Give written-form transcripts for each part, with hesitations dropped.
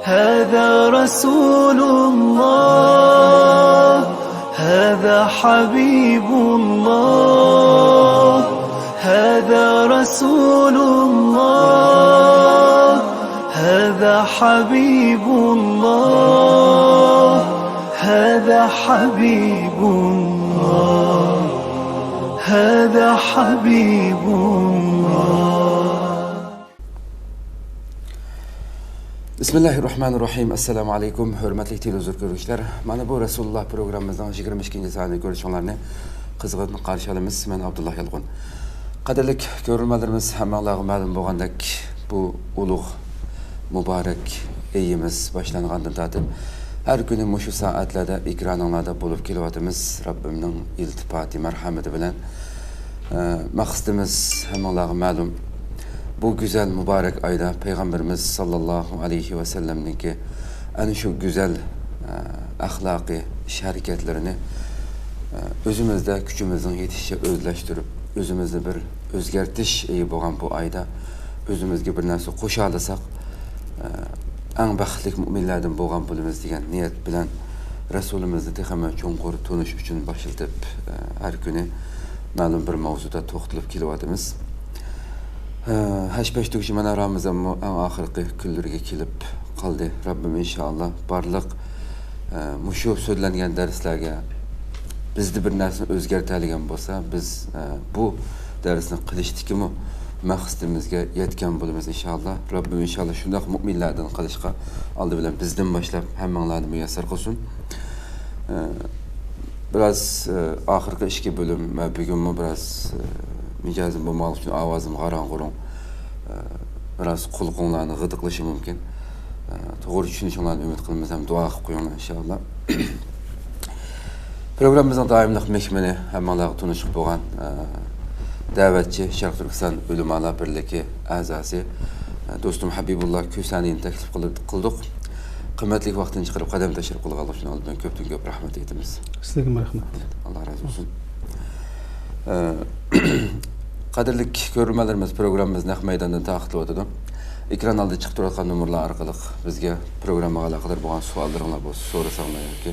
هذا رسول الله هذا حبيب الله هذا رسول الله هذا حبيب الله هذا حبيب الله هذا حبيب الله. Bismillahirrahmanirrahim. Assalamu alaykum. Hörmetli televizor görüşler. Mana bu Resulullah programımızdan 22. saniyede görüşünlerini kızgın karşı alımız. Ben Abdullah Yalğun. Qadirlik görülmelerimiz hammalarga ma'lum bo'lgandek bu ulug' muborak eyimiz boshlangandan tortib har kuni mushu soatlarda ekranlarda bo'lib kelyapmiz. Rabbimning iltifoti, marhamati bilan maqsadimiz hammalarga ma'lum. Bu güzel mübarek ayda Peygamberimiz sallallahu aleyhi ve sellem'ninki en şu güzel ahlaki hareketlerini özümüzde küçümüzün yetişçe özleştirip özümüzde bir özgertiş iyi boğan bu ayda özümüzge bir narsa koşarlasak en baxtlik müminlerden boğan bulumuz degan niyet bilen Resulümüzde texame çoğunqur tunuş üçün başıltıp her günü malum bir mavzuda to'xtalib kelyapmiz. Haşpeştükçü mana Ramazan en ahirki küllürge kilip kaldı. Rabbim inşallah barlık muşu söylengen derslerge bizde bir narsani o'zgartiradigan bo'lsa biz bu dersni qilishnikimi maqsadimizga yetgan bo'lamiz inşallah. Rabbim inşallah shundoq mu'minlardan qilishga oldi bilan bizdan boshlab hammanglarni muyassar qilsin. Biraz ahirki ishki bo'lim bugunmi biraz mijazim bo'lmoq uchun ovozim qarang-qurung. Biraz qulqonlarni g'idiqlashi mumkin. To'g'ri tushunishinglarni umid qilamiz, ham duo qilib qo'yinglar inshaalloh. Programmamızın daimlik mehmini hammalarga tanışıp bo'lgan da'vatchi Sharq Turkiston Ulamolar birligi a'zosi do'stim Habibullah Kusaniyni taklif qildik. Qimmatli vaqtini chiqarib qadam tashrif qilganlar uchun oldindan ko'p rahmat aytamiz. Sizlarga rahmat. Alloh razı olsun. Qadirlik ko'rmalarimiz programmamiz naq maydonda taqdim etdi. Ekran oldi chiqib turadigan nomerlar orqali bizga programmaga aloqador bo'lgan savollaringiz bo'lsa so'rasanglar yoki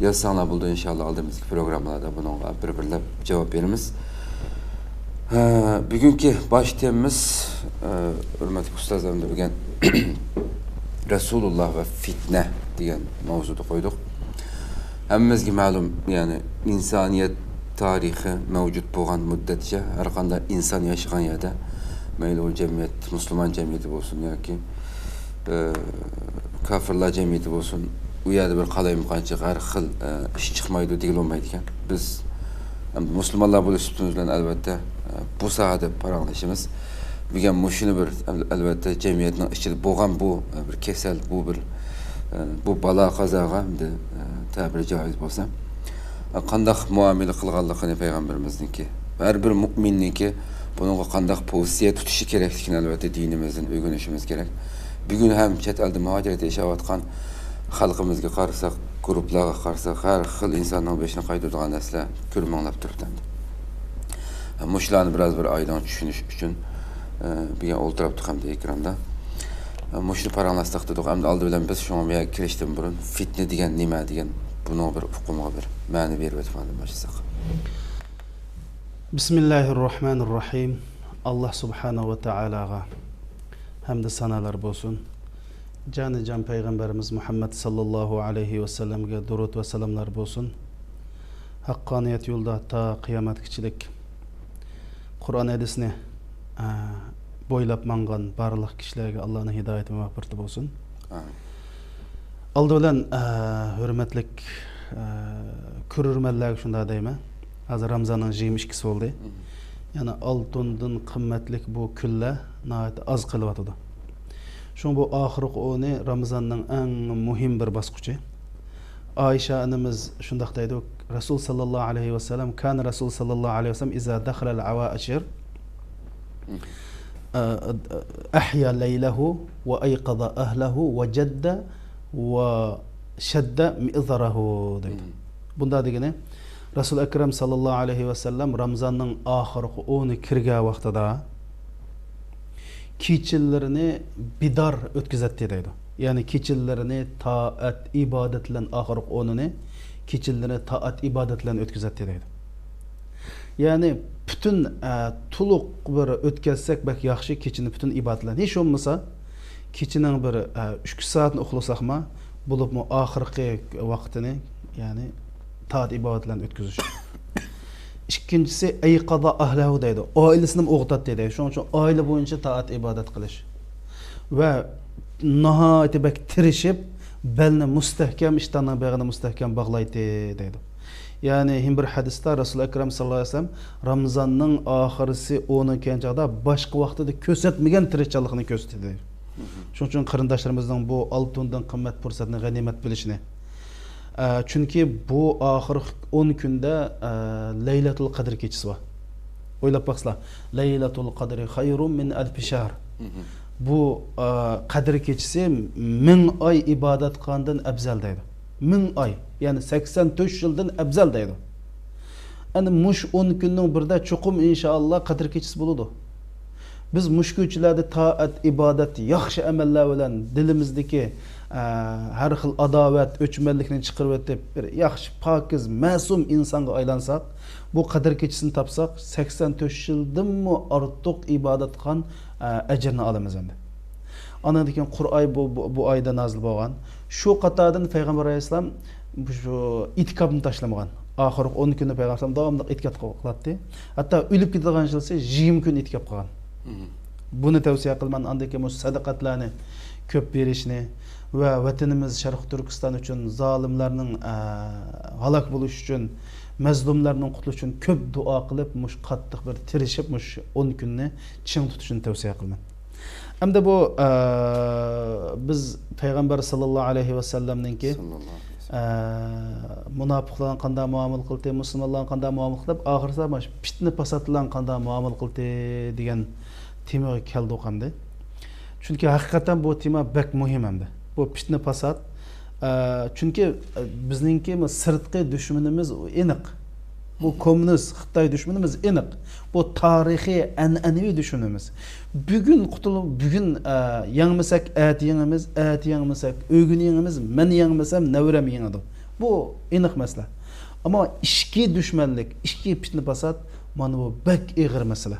yazsanglar bo'ldi inshaalloh oldimizgi programmalarda bunga bir-birlab javob beramiz. Bugungi bosh temamiz hurmatli ustozlarimda bo'lgan Rasulullah va fitna degan mavzuda qo'ydik. Hammamizga ma'lum, ya'ni insoniyat tarixi mavjud bo'lgan muddatcha har qanday inson yashagan yerda mayli u jamiyat musulmon jamiyati bo'lsin yoki kofirlar jamiyati bo'lsin u yerda bir qalayimqancha har xil ish chiqmaydi degan bo'lmaydi ekan. Biz musulmonlar bo'lish bilan albatta bu sohada paranglashimiz. Bugun mushuni bir albatta jamiyatning ichida bo'lgan bu bir kasal, bu balo qazoga ta'bir joiz bo'lsa qandaq muomala qilganligini payg'ambarimizniki har bir mu'minniki bunga qandaq pozitsiya tutishi kerakligini albatta dinimizdan o'rganishimiz kerak. Bugun ham chet elda muhojirat yashayotgan xalqimizga qarasak, guruhlarga qarasak, har xil insonning beshini qaytiradigan narsalar ko'rmanlab turibdi. Mushlarni biroz bir oydin tushunish uchun bugun o'ltiribdik hamda ekranda. Mushni paranglashdik dedik. Hamda oldi bilan biz shunga kirishdan burun fitna degan nima degan buni bir uqumga bir ma'ni berib o'tmoqchi bo'lsak. Bismillahirrahmanirrahim. Allah subhanahu va taolaga hamda sanolar bo'lsin. Can Peygamberimiz Muhammed sallallahu aleyhi ve sellem'e durud ve selamlar bo'lsin. Haqqoniyat yo'lda ta qiyomatgachilik Qur'on hadisini bo'ylab mangan barliq kishilarga Allohning hidoyati va mag'firati bo'lsin. Amin. Aldı bilan hurmatli ko'rurmanlarga shunday deyman. Hozir Ramazonning 22si bo'ldi. Yana oltindan qimmatlik bu kunlar nihoyat oz qilyotdi. Şun bu ahirki onu Ramazan'ın en muhim bir basqıcı. Ayşe annemiz şundaq deydi. Resul sallallahu aleyhi ve sellem kan Resul sallallahu aleyhi ve sellem iza dakhala al-awaashir ahya leylehu ve ayqadha ahlehu ve jadda ve shadda mi'zarahu deydi. Bunda degani Resul Ekrem sallallahu aleyhi ve sellem Ramazan'ın ahirki onu kirgan vaqtida kechillerini bidar o'tkazadi deydi. Yani keçillerini taat ibadetlen ahırık onunu keçillerini taat ibadetlen ötküzet deydi. Yani bütün tuluk bir ötkelsek bak yaxşı keçini bütün ibadetlen. Hiç olmasa keçinin bir 3 saatini uxlasak mı bulup mu ahırki vaktini yani taat ibadetlen ötküzüş. İkincisi eyqada ahlahu deydi. Ailesini uğdat deydi. Şunun için aile boyunca taat ibadet kılış. Ve nahayeti bek tirişip belini müstehkem iştahına bağını müstehkem bağlaydı deydi. Yani hem bir hadiste Resul-i Ekrem sallallahu aleyhi ve sellem Ramazan'ın ahirisi onun kençada başka vaxtida kösetmegen tirişçalıqını kösetdi. Şunun için kırındaşlarımızdan bu altından kıymet fırsatını ganimet bilişini. Çünkü bu ahir 10 günde Leylatul Qadr keçisi var. Oylap baksana. Leylatul Qadr hayrun min alfi şahr. Bu Qadr keçisi 1000 ay ibadet qandan afzal deydi. 1000 ay. Yani 84 yıldan afzal deydi. Yani muş 10 günün birde çokum inşallah Qadr keçisi buludu. Biz müşkülçilerde taat, ibadet, yaxşı ameller bilen dilimizdeki her xil adavet, öçmenlikini çıkarıp etip bir yaxşı, pakiz, masum insanga aylansak, bu Qadr keçisini tapsak 84 yıldan mı artık ibadet qan ecrini alamız endi. Anadaki Kur'an bu ayda nazil bolgan. Şu qatadan Peygamber Aleyhisselam şu itikabını taşlamagan. Ahir 10 günde Peygamber davamlı itikad qılatdı. Hatta ölüp ketadigan jilse 20 gün itikab qilgan. Bunu tavsiye qilman andaki sadaqatlarni köp berishni ve vatanimiz Şarkı Türkistan için zalimlerinin halak buluş için mazlumlarning qutuluş için köp dua qilib mush qattiq bir tirishib mush 10 kunni ching tutishni tavsiye qilman. Hamda bu biz Peygamber sallallahu aleyhi ve sellemninki munofiqlarga qanday muomala qildi, musulmonlarga qanday muomala qilib, oxirida mana fitna fasodlarga qanday muomala qildi degan temaga keldi o'qamdi. Chunki haqiqatan bu tema bek muhim hamda. Bu fitna fasod chunki bizningki sirtqi dushmanimiz aniq. Bu komünist Xitoy dushmanimiz aniq. Bu tarixiy an'anaviy dushmanimiz. Bugun qutulib, bugun yangmasak at yangamiz, at yangmasak o'g'in yangamiz, men yangmasam navram yangadi. Bu aniq masala. Ammo ishki dushmanlik, ishki fitna fasod mana bu bek ig'ir masala.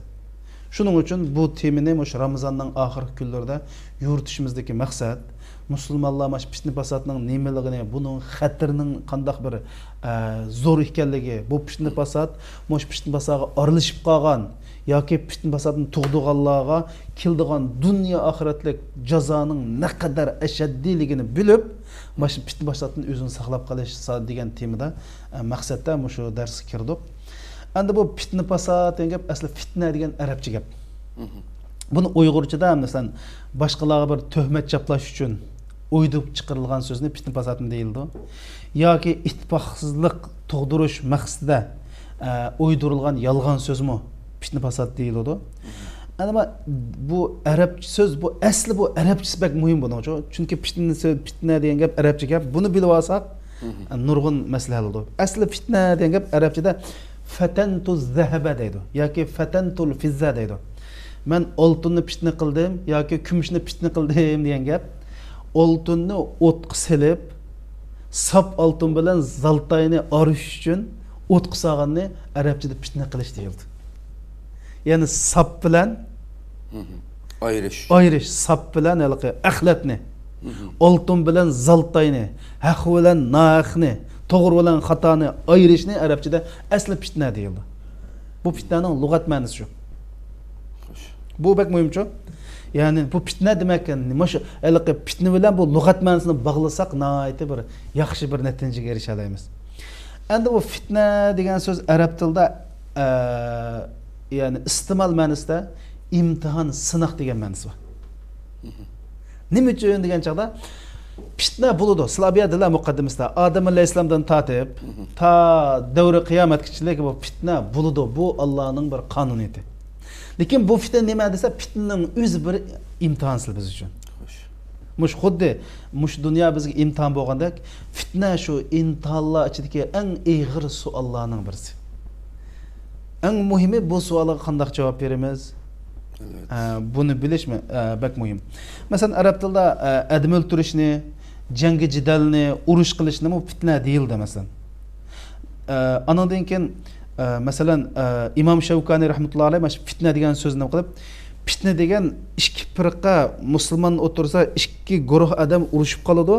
Şunun için bu temini Ramazan'dan ahirki günlerde yurtuşumuzdaki maksat Müslümanlar maş fitne fasatının nimeligini, bunun xatirinin qandaq bir zor ekanligi, bu fitne fasat maş fitne fasaga aralashib qolgan yoki fitne fasatını tug'diganlarga keldigan dunyo oxiratlik jazoning ne kadar ashaddiligini bilib, maş fitne fasatını o'zini saqlab qolish degan temada maqsadda shu dars kirdik. Endi bu fitne fasad degan gap asli fitna degan arabcha gap. Buni Uyg'urchada masalan boshqalarga bir tuhmat chaplash uchun o'ydib chiqarilgan so'zni fitna fasad deyildi. Yoki ittifoqsizlik tug'dirish maqsadida o'ydirilgan yolg'on so'zmi fitna fasad deyildi. Ama bu arabcha so'z bu asli bu arabchasi bak muhim buning uchun. Chunki fitna degan gap arabcha gap. Buni bilib olsak nurg'un masala bo'ldi. Asli fitna degan gap arabchada fatantu zahaba deydi yoki fatantul fizza deydi. Men oltinni fitna qildim yoki kumushni fitna qildim degan gap. Oltinni o'tqa silib, sap oltin bilan zaltayni arish uchun o'tqa solganni arabchada fitna qilish deyildi. Yani sap bilan ayrish sap bilan halqi axlatni, oltin bilan zaltayni, haq bilan nahni, to'g'ri bilan xatoni ayrishni arabchada asli fitna deyildi. Bu fitnaning lug'at ma'nosi shu. Bu bak muhimchi. Yani bu fitna demak nima shu halqi fitna bilan bu lug'at ma'nosini bog'lasak nihoyatda bir yaxshi bir natijaga erisha olamiz. Endi bu fitna degan so'z arab tilida yani istimal ma'nosida imtihon, sinoq degan ma'nosi bor. Nima uchun degan chaqda fitna bo'ladi. Slaviyadalar muqaddimasida Odam alayhissalomdan tortib ta davri qiyomatgacha bu fitna bo'ladi. Bu Allohning bir qonuniyati. Lekin bu fitna nima desa, fitnaning o'zi bir imtihonsil biz uchun. Mush xuddi mush dunyo bizga imtihon bo'lgandek, fitna shu imtihonlar ichidagi eng ig'ir savollarning birisi. Eng muhimi bu savolga qanday javob beramiz? Buni bilishmi bak muhim. Masalan, arab tilida adam o'ltirishni, jangi jidalni, urush qilishni bu fitna deyildi masalan. Andan keyin masalan Imom Shavkani rahmatullohi alayhi mana fitna degan so'zni qilib, fitna degan ikki firqa musulmon o'tirsa, ikki guruh adam urushib qoladi.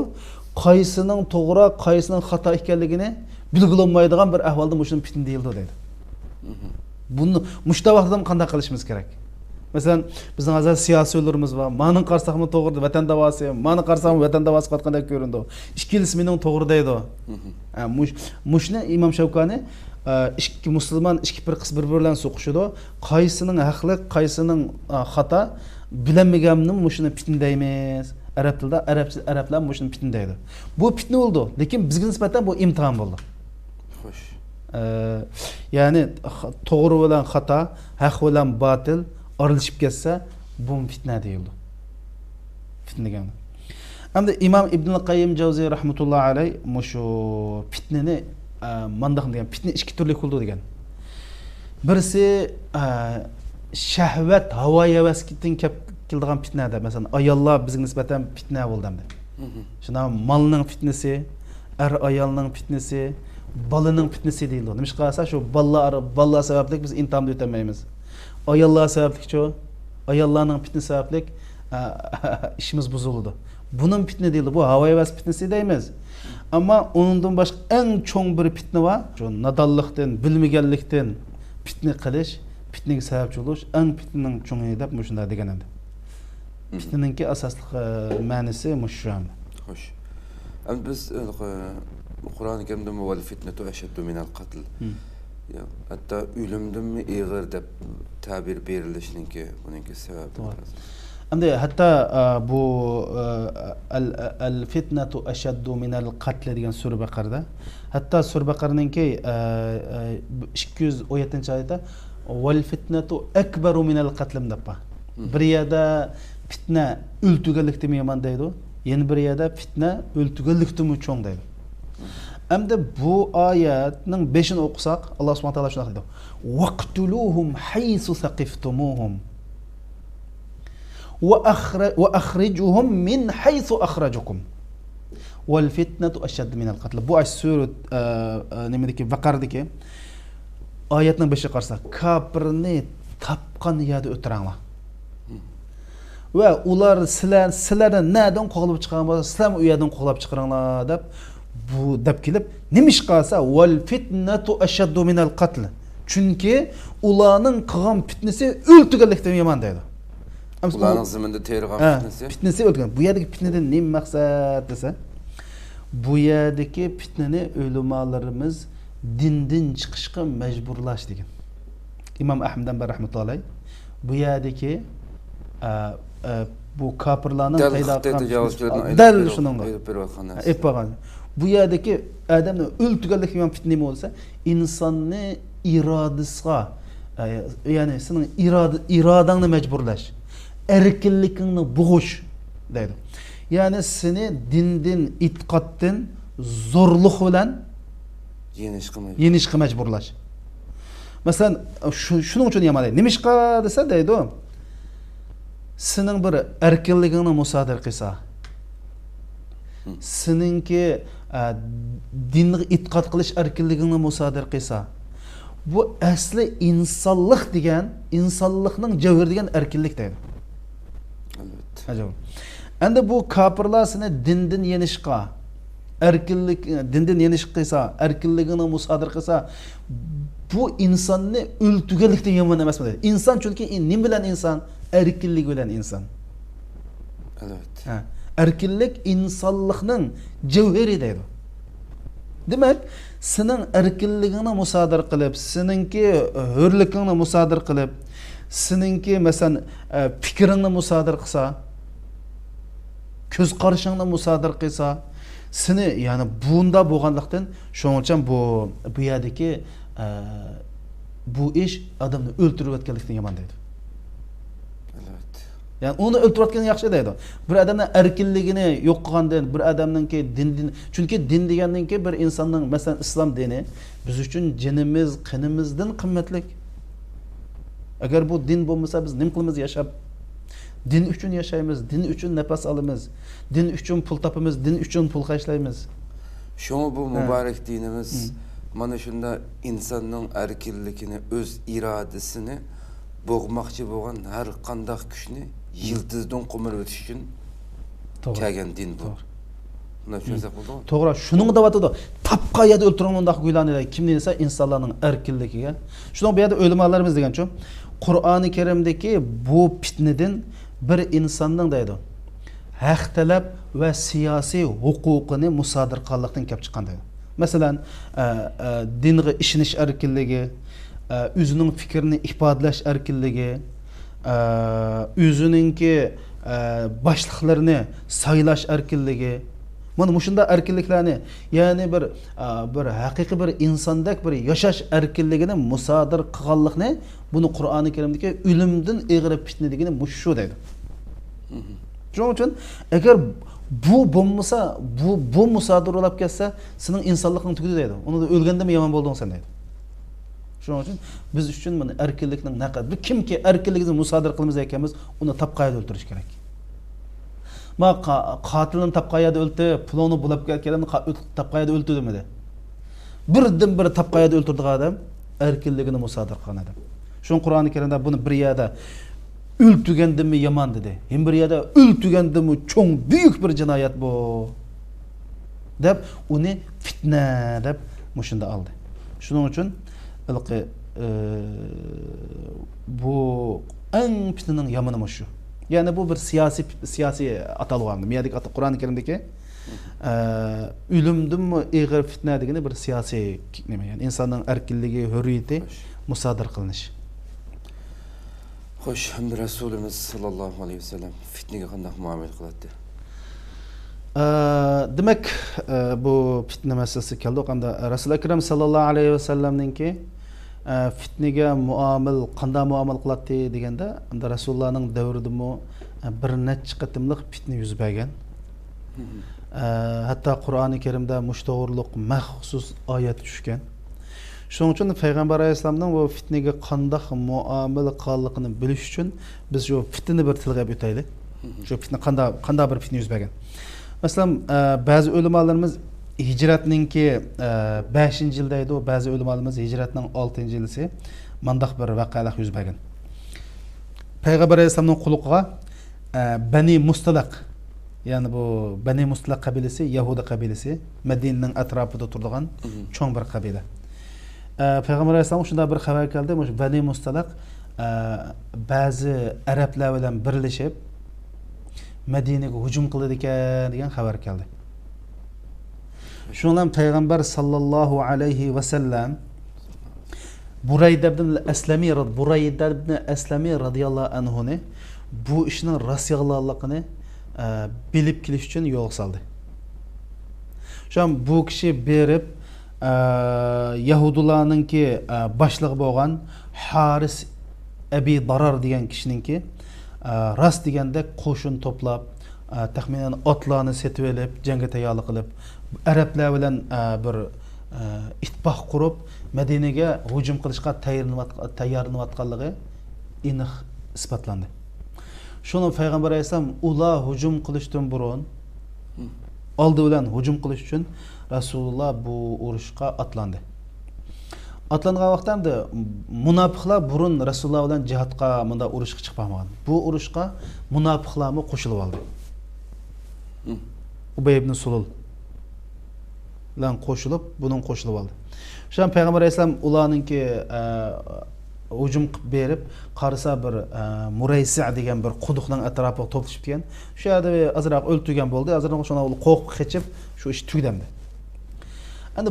Qaysining to'g'ri, qaysining xato ekanligini bilgilolmaydigan bir ahvolda mushuni fitna deyildi deydi. Buni mushtavaqdan qanday qilishimiz kerak? Masalan, bizning hozir siyosiyalarimiz bor. Mani qarsaqmi to'g'ri, vatan davosi, mani qarsaqmi vatan davosi qatqanda ko'rindi. Ikkilisi mening to'g'ri deydi. Mushni Imom Shavkani ikki musulmon, ikki firqa bir-bilan so'qishadi. Qaysining haqli, qaysining xato bilinmaganini mushuni fitna deymiz. Arab tilida arablar mushuni fitna deydi. Bu fitna bo'ldi, lekin bizga nisbatan bu imtihon bo'ldi. Xo'sh. Ya'ni to'g'ri bilan xato, haq bilan batil aralashib ketsa, bu fitna deyildi. Fitna degan. Hamda Imom Ibn Qayyim Javziy rahmatullohi alayh mushu fitnani mandaq degan fitna ikki turli bo'ldi degan. Birisi shahvat, havo havasdan keladigan fitnada, masalan, ayollar bizga nisbatan fitna bo'ldi hamda. Shuna malning fitnasi, ayolning fitnasi, balaning fitnasi deyildi. Nima qilsa shu ballar sababli biz imtihonda o'tamaymiz. Ayollar sababli şu, ayollarning fitnasi sababli işimiz buzuldu. Bunun fitne deyildi. Bu hava havas fitnesi deymiz. Ama onundan başka en çoğun bir fitne var. Şu nadallıktan, bilmegenlikten fitne qilish, fitnege sebepçi oluş, en fitnenin çoğunu dep muşunda degan endi. Fitneninki asaslık ma'nosi mush. Xo'sh. Endi biz Qur'oni Karimda vel fitnetu ashaddu minal qatl. Hatta ölümdün mü iğir dep tabir berilişinki bununki sebebi. Endi hatta bu al fitnetu ashaddu minal qatl degan sura Baqarada, hatta sura Baqaraninki 217-oyatda vel fitnetu akbaru minal qatl dep. Bir yerda fitna o'ltuganlikdan yomon deydi, yana bir yerda fitna o'ltuganlikdan cho'ng deydi. Hamda bu oyatning 5'ini o'qisak, Alloh subhanahu va taolo shunday deydi: "Waqtuluhum haythu saqiftumuhum wa akhrijuhum min haythu akhrajukum wal fitnatu ashad min al qatl." Bu sura nimedeki Baqaradagi oyatning 5'i qarsa, kafirni tapqan yerda o'tiranglar. Va ular sizlardan nadan qo'g'ilib chiqqan bo'lsa, sizlar u yerdan qo'g'ilib chiqaringlar deb bu deb kelib, nima ish qilsa, "Wal fitnatu ashaddu minal qatl." Chunki ularning qilgan fitnasi o'ltirganlikdan yomon deydi. Ularning ziminda tergan fitnasi. Fitnasi o'ltirgan. Bu yerdagi fitnadan nima maqsad desa, bu yerdagi fitnani ulamolarimiz dindan chiqishga majburlash degan. Imom Ahmad bin rahmatullohi alayh bu yerdagi bu kafirlarning paydo qilgan dal shuningga aytgan. Bu yerdagi odamni o'ltirganlik ham fitna bo'lsa, insonni irodasiga, ya'ni sening irodangni majburlash, erkinlikingni bug'ish deydi. Ya'ni seni dindan, e'tiqoddan zo'rlik bilan yenishga majburlash. Masalan, shuning uchun ham deydi. Nima ish qilsa desa deydi, sening bir erkinligingni musodir qilsa, seninki dinga e'tiqod qilish erkinligini musodir qilsa, bu asli insonlik degan, insonlikning javhari degan erkinlik deydi. Albatta. Endi bu kafirlar seni dindan yenishqa, erkinlik dindan yenish qilsa, erkinligini musodir qilsa, bu insonni o'ltirganlikdan yomon emas deydi. Inson chunki nima bilan inson? Erkinlik bilan inson. Albatta. Erkinlik insonlikning javhari deydi. Demak, sening erkinligingni musodir qilib, seninki hurligingni musodir qilib, seninki masalan fikringni musodir qilsa, ko'z qarashingni musodir qilsa, seni ya'ni bunda bo'lganlikdan shuning uchun bu yerdagi bu ish odamni o'ltirayotganlikdan yomon deydi. Yani onu öldürürken yaxşı deydi. Bir adamın erkinligini yo'q qilgandan, bir adamninki din, chunki din degandan bir insonning, masalan, islom dini biz uchun jinimiz, qinimizdan qimmatli. Agar bu din bo'lmasa biz nim qilamiz yashab? Din uchun yashaymiz, din uchun nafas olamiz, din uchun pul topamiz, din uchun pul xarjlaymiz. Şoňa bu mübarek dinimiz mana şunda insanның erkinligini, öz iradesini boğmakçı bolgan her qandaq güçni yıldızdan qomurib ötiş üçün kelgen din bu. Buna düşünsek boldu. To'g'ri, shuning deb atadi. Tapqa yerda o'ltirgandaq guylanadi. Kim desa insonlarning erkinligiga. Shuning bu yerda o'limalarimiz degancha Qur'oni Karimdagi bu fitnadan bir insonning deydi. Haq talab va siyosiy huquqini musodir qilishdan kelib chiqqan deydi. Masalan, dinga ishonish erkinligi, o'zining fikrini ifodalash erkinligi, o'zininki boshliqlarini saylash erkinligi. Mana mushunda erkinliklarni, ya'ni bir haqiqiy bir insondak bir yashash erkinligini musodir qilganlikni buni Qur'oni Karimdagi o'limdan ig'ir fitnaligini mushu deydi. Shuning uchun agar bu bo'lmasa, bu musodir bo'lib ketsa, sening insonliging tugadi deydi. Uni o'lganda yomon bo'lding sen deydi. Shuning uchun biz uchun mana erkinlikning naqad bir kimki erkinligini musodir qilamiz ekanmiz, uni tapqayda o'ltirish kerak. Ma qatilni tapqayada o'ldi, puloni bulab kelganini tapqayada o'ldi demadi. Birdan bir tapqayada o'ltirdigan odam erkinligini musodir qilgan odam. Shuning Qur'oni Karimda buni bir yerda o'ltugandimi yomon dedi. Hem bir yerda o'ltugandimi cho'ng büyük bir jinoyat bu. Deb uni fitna deb mushunda oldi. Shuning uchun bu eng fitnaning yomoni mushu. Yani bu bir siyasi atalğandı. Miyadik Qur'oni Karimdagi ölümdünmü ig'ir fitna degeni bir siyasi nima, yani insonning erkinligi, hurriyati musodir qilinish. Xo'sh, hamda Rasulimiz sallallohu alayhi vasallam fitnaga qanday muomala qiladi? Demak, bu fitna masalasi keldi. Hamda Rasul akram sallallohu alayhi vasallamninki fitnaga muomil qanday muomala qiladi deganda, hamda Rasulullohning davridimi bir necha qatimliq fitna yuz bergan. Hatta Qur'oni Karimda mushto'g'irlik maxsus oyat tushgan. Shuning uchun payg'ambar alayhisolamning bu fitnaga qanday muomala qilganligini bilish uchun biz shu fitnani bir tilga o'taylik. Shu fitna qanday bir fitna yuz bergan. Masalan, ba'zi ulamolarimiz hijratninki 5-yilda edi, ba'zi ulamolarimiz hijratning 6-yilisi mandaq bir voqealar yuz bergan. Payg'ambar alayhisolamning quliqiga Bani Mustalaq, yani bu Bani Mustalaq qabilasi, Yahudi qabilasi, Madinaning atrofida turadigan cho'ng bir qabila. Payg'ambar alayhisolam shunda bir xabar keldi, mush Bani Mustalaq ba'zi arablar bilan birlashib Madinaga hujum qildi ekan degan xabar keldi. Shundan payg'ambar sallallohu alayhi va sallam Burayda ibn Aslami radhiyallohu anhu ni bu ishning rostliqligini bilib kelish uchun yo'l soldi. Shom bu kishi berib Yahudilarninki boshlig'i bo'lgan Haris Abi Darar degan kishiningki rast deganda qo'shin to'plab, taxminan otlarni setib olib, jangga tayyorlik qilib, arablar bilan bir ittifoq qurib, Madinaga hujum qilishga tayyorlanayotganligi aniq isbotlandi. Shuni payg'ambar alayhisolam ular hujum qilishdan burun oldi bilan hujum qilish uchun Rasululloh bu urushga atlandi. Atlangan vaqtda munofiqlar burun Rasululloh bilan jihadga bunda urushga chiqmagan. Bu urushga munofiqlarmi qo'shilib oldi. Ubay ibn Sulul bilan qo'shilib, bunun qo'shilib oldi. Shun payg'ambar alayhisolam ularninki hujum qilib berib, qarasa bir Muraysi degan bir quduqning atrofiga to'plashib kelgan. Shu yerda azroq o'ltirgan bo'ldi. Azroq shuna qo'rqib qechib, shu ish tugdamdi. Endi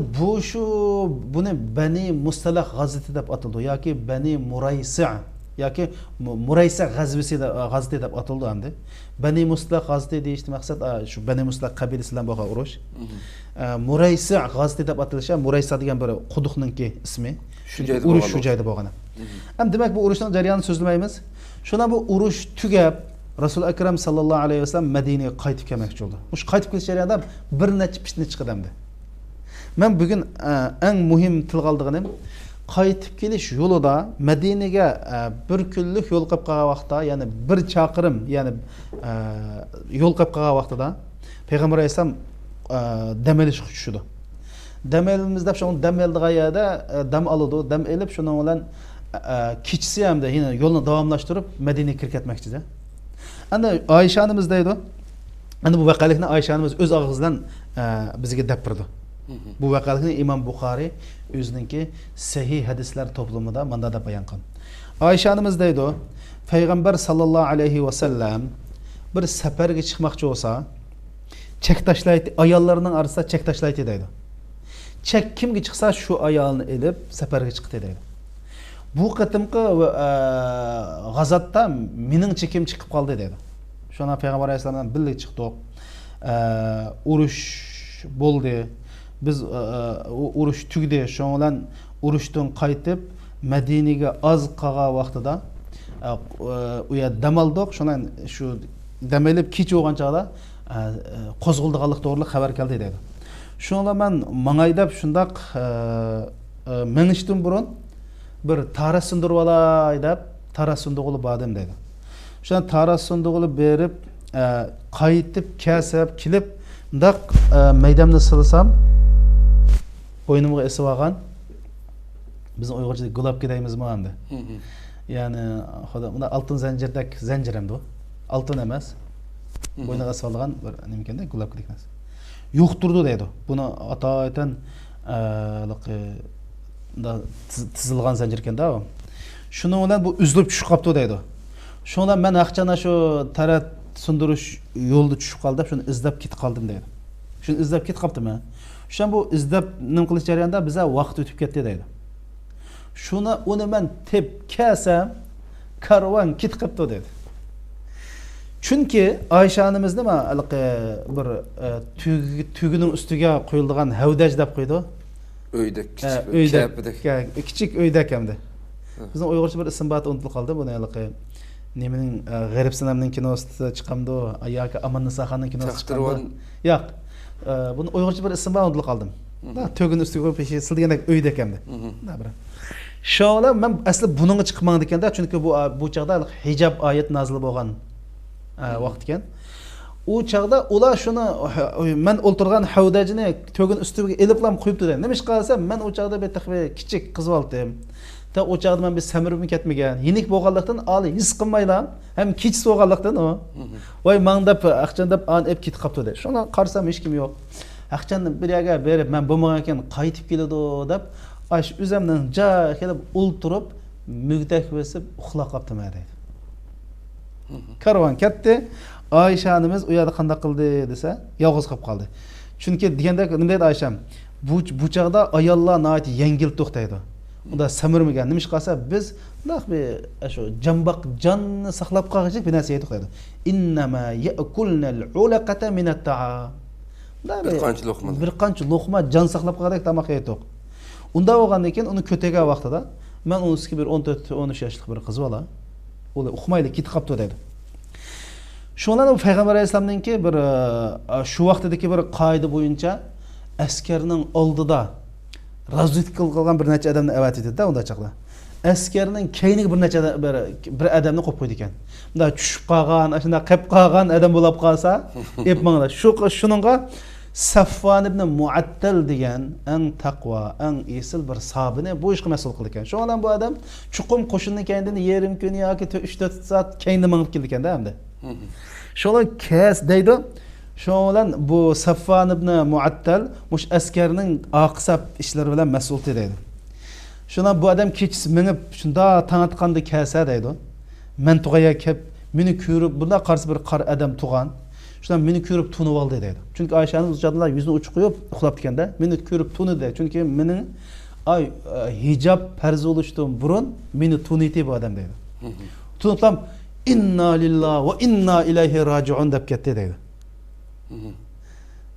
buni Bani Mustalaq g'azvati deb ataldi yoki Bani Muraysi yoki Muraysa g'azvati deb ataldi endi. Bani Mustalaq g'azvati deyishdi maqsad shu Bani Mustalaq qabilasi bilan bo'lgan urush. Muraysa g'azvati deb atalsa, Muraysa degan bir quduqningki ismi. Urush shu joyda bo'lgan. Ham demak bu urushning jarayonini so'zlamaymiz. Shuna bu urush tugab Rasul akram sallallohu alayhi vasallam Madinaga qaytib kelmoqchi bo'ldi. O'sha qaytib kelish jarayonida bir necha fitna chiqdi. Men bugün en muhim tilga aldığım qaytib kelish yo'lida Madinaga bir kunlik yo'l qilib qolgan vaqtda, ya'ni bir chaqirim, ya'ni yo'l qilib qolgan vaqtida Payg'ambar alayhisalom dam olish tushdi. Dam olamiz deb shuni dam oldigan yerda dam oladi, dam elib shuning bilan kechisi hamda yana yo'lni davomlashtirib Madinaga kirib ketmoqchida. Ana Oysha onamiz deydi. Ana bu voqelikni Oysha onamiz o'z og'zidan bizga deb berdi. Bu voqelikni Imom Buxoriy o'zininki sahih hadislar to'plamida manda deb bayon qilgan. Oysha onamiz deydi, Payg'ambar sallallohu alayhi va sallam bir safarga chiqmoqchi bo'lsa, chek tashlaydi, ayollarning orasida chek tashlaydi deydi. Chek kimga chiqsa shu ayolni elib safarga chiqdi deydi. Bu qatimqi g'azotda mening chekim chiqib qoldi deydi. Shuna Payg'ambar alayhisalomdan birga chiqdik. Urush bo'ldi. Biz urush tugdi. Shu bilan urushdan qaytib Madinaga oz qolgan vaqtida u yerda dam oldik. Shundan shu dam olib kech bo'lgan chog'da qo'zg'ildiganlik to'g'rili xabar keldi deydi. Shunda men mang'aydab shundaq menishdan burun bir taras sundurib olay deb taras sunduqni bordim deydi. Shunda taras sunduqni berib qaytib kasab kelib undaq maydamni silsam bo'ynimga esib olgan bizning Uyg'urchada gulobka deymizmi endi. Ya'ni xudo unda oltin zanjirdek zanjir endi u. Oltin emas. Bo'yniga esib olgan bir nima ekanda gulobka degan. Yo'qturdi deydi. Buni atoydan tizilgan zanjir ekanda u. Shuning bilan bu uzilib tushib qopti deydi. Shundan men aqchana shu tarat sundirish yo'lda tushib qoldim, shuni izlab ketib qoldim deydi. Shuni izlab ketib qoptimi? Shun bu izlab nim qilish jarayonida bizga vaqt o'tib ketdi deydi. Shuni uni men tep kasam karvon ketib qopti deydi. Chunki Oysha onamiz nima bir tugining ustiga qo'yilgan havdaj deb qo'ydi. Uyda kichik uyda ekamdi. Bizning Uyg'urcha bir ism bor unutilib qoldi buni nimaning g'arib sinamning kinosida chiqamdi, yoki Aman-Nisa xonning kinosida chiqamdi. Yo'q. Buni Uyg'urcha bir ism bor unutilib qoldim. Tugin ustiga qo'yib peshi sildigandek uyda ekamdi. Shunla men asli buningga chiqmangdi ekanda, chunki bu chaqda hijob oyat nozil bo'lgan vaqt ekan. U chaqda ular shuni men o'ltirgan havdajini tugin ustiga eliblam qo'yibdi dedi. Nima ish qilsam, men u chaqda bir kichik qiz oldim. Ta o chaqda men bir samirim ketmagan. Yenik bo'lganlikdan ali his qilmayman. Ham kech so'g'anlikdan o. Voy mangdab aqchandab an ep ketib qopti dedi. Shuni qarsam hech kim yo'q. Aqchanni bir yerga berib, men bo'lmagan ekan qaytib keladi deb, ash o'zimdan ja kelib o'ltirib, mugdak besib uxlab qopdim deydi. Karvon ketdi. Oysha onamiz u yerda qanday qildi desa, yolg'iz qolib qoldi. Chunki deganda nima deydi Oysham? Bu chaqda ayollar noyat yengil to'xtaydi. Unda samirmagan nima ish qilsa biz shu jambaq jonni saqlab qolg'ichik bir narsa to'xtaydi. Innama ya'kulnal ulaqata min at-ta'am. Bir qancha luqma jon saqlab qolg'ak tamoq yeydiq. Unda bo'lgandan keyin uni ko'tagan vaqtida men unisiga bir 14-13 yoshlik bir qiz bola, u uxmayli ketib qopti dedi. Shundan u Payg'ambar alayhisalomningki bir shu vaqtdagi bir qoida bo'yicha askarning oldida razvedka qilgan bir necha odamni avat etdi-da unda chaqda. Askarning keyniga bir necha bir odamni qo'yib qo'ydi ekan. Unda tushib qolgan, shunda qilib qolgan odam bo'lib qolsa, epmanglar. Shuningga Safvan ibn Muattal degan eng taqvo, eng esil bir sahabini bu ishga mas'ul qildi ekan. Shu bilan bu odam chuqum qo'shinning keynidan yarim kun yoki 3-4 soat keyinda mangib keldi ekanda hamda. Shundan kes deydi. Shu bilan bu Safvan ibn Muattal mush askarning oqsab ishlari bilan mas'ul deydi. Shundan bu odam kechisi minib shunda tanitqanda kelsa deydi. Men tug'aya kelib meni ko'rib bunda qarshi bir qar odam tug'an. Shundan meni ko'rib tunib oldi deydi. Chunki Oyshaning o'zjadlar yuzini uch qo'yib uxlab etkanda, meni ko'rib tunidi. Chunki mening hijob farz bo'lishdan burun meni tuniti bu odam deydi. Tuniblam inna lillahi va inna ilayhi roji'un deb ketdi deydi.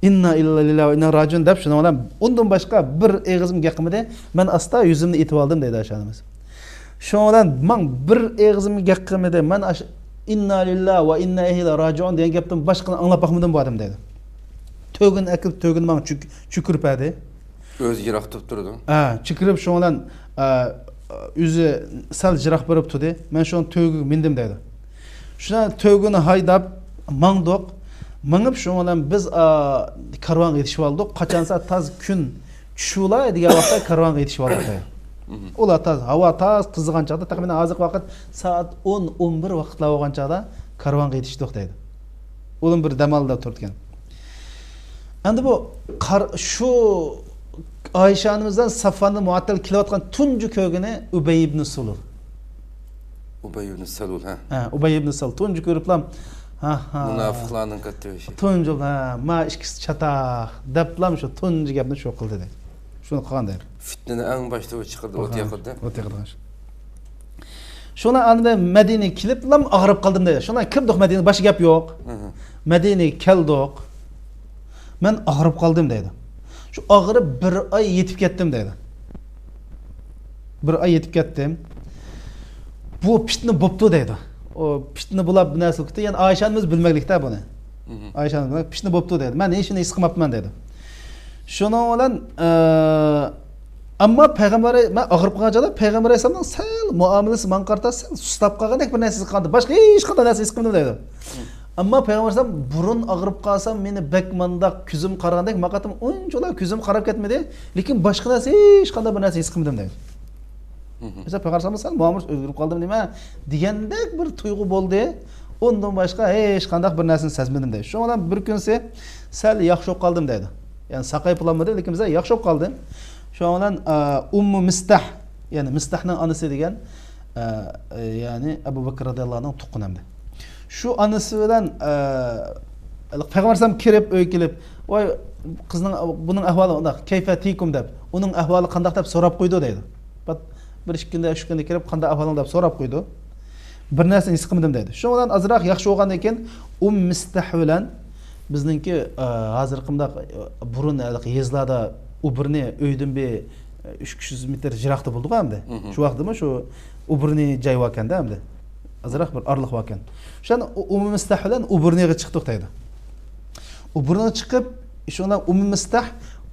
Inna lillahi va inna roji'un deb shuni bilan undan boshqa bir eg'izim gapimda men asta yuzimni etib oldim deydi Oyshanimiz. Shu bilan men bir eg'izim gapimda men inna lillahi va inna ilayhi roji'un degan gapdan boshqa anglab baxmadim bu odam deydi. Tugin akil tugin men chukurpadi. Öz yirak tutup durdu. Çıkırıp şoňlan üzi sal jirak berip turdy. Men şoň tögüge mindim dedi. Şuna tögüni haydap maňdyk. Maňyp şoňlan biz karwanga ýetişip aldyk. Kaçansa taz gün çuşula diýen wagtda karwanga ýetişip aldyk. Ola taz, hawa taz kızıgan çağda takriben azık vakit saat 10-11 vakitla bolgan çağda karwanga ýetişdik dedi. Oğlum bir damalda turtken. Endi bu şu Ayşe anamızdan Safvan'ı muattal kilovatkan tuncu kögüne Ubey ibn Sulul. Ubey ibn Salul Ubey ibn Sulul tuncu körüplam. Münafıklarning katta işi. Tuncu ma işkisi çataq deplam şu tuncu gapni şu qildi dedi. Şunu qilgan dedi. Fitneni en başta o çıkırdı, ot yakırdı. Ot yakırdı. Şuna anda Medine kilip lam ağırıp kaldım dedi. Şuna kirdik Medine başı gap yok. Medine keldik. Men ağırıp kaldım dedi. Şu ağırıp bir ay yetip kettim dedi. Bir ay yetip kettim. Bu piştini boptu dedi. O piştini bulap bir nasıl gitti. Yani Ayşe'miz bilmeklikte bunu. Ayşe'miz bilmek piştini boptu dedi. Men işini sıkmapman dedi. Şunu olan amma Peygamber men ağırıp kalınca Peygamber Aleyhisselam'ın sel muamelesi man qarta sel sustab kalgan bir narsa qaldı. Başka hiç qanday narsa sıkmadım dedi. Amma Peygamber Aleyhisselam burun ağırıp kalsam meni bek mandaq küzüm qaragandek maqatım onçola küzüm qarab ketmedi. Lekin başka narsa hiç qanday bir narsa sıkmadım dedi. Mesela Peygamber Aleyhisselam sel muamelesi özgürüp kaldım deme degandek bir tuygu boldu. Ondan başka hiç qanday bir narsani sezmedim dedi. Şoňdan bir günse sel yaxşı op kaldım dedi. Yani saqayıp bulamadı lekin bize yaxşı op kaldı. Şoňdan Ummu Mistah yani Mistah'nın anısı degen yani Ebu Bekir radıyallahu anh'ın tuqqunamdı. Şu anısı bilen Peygamber sallam kirip öykilip "Vay kızning bunun ahvaly unda kayfa tikum" dep, onun ahvaly qanday dep sorap koydu deydi. Bir iki günde, üç günde kirip qanday ahvalyň dep sorap koydu. Bir narsa isqimdim deydi. Şoňdan azrak yaxşı bolgan eken Mistah bilen bizninki hazırkımda burun yezlada Ubirni öydün bir 300 metre jirakta bulduk hamdi. Şu vaqtda şu Ubirni joy vakanda hamdi. Azrak bir arlyk vakan. Şan Mistah bilen Ubirniga çıktık deydi. Ubirniga çıkıp şondan Mistah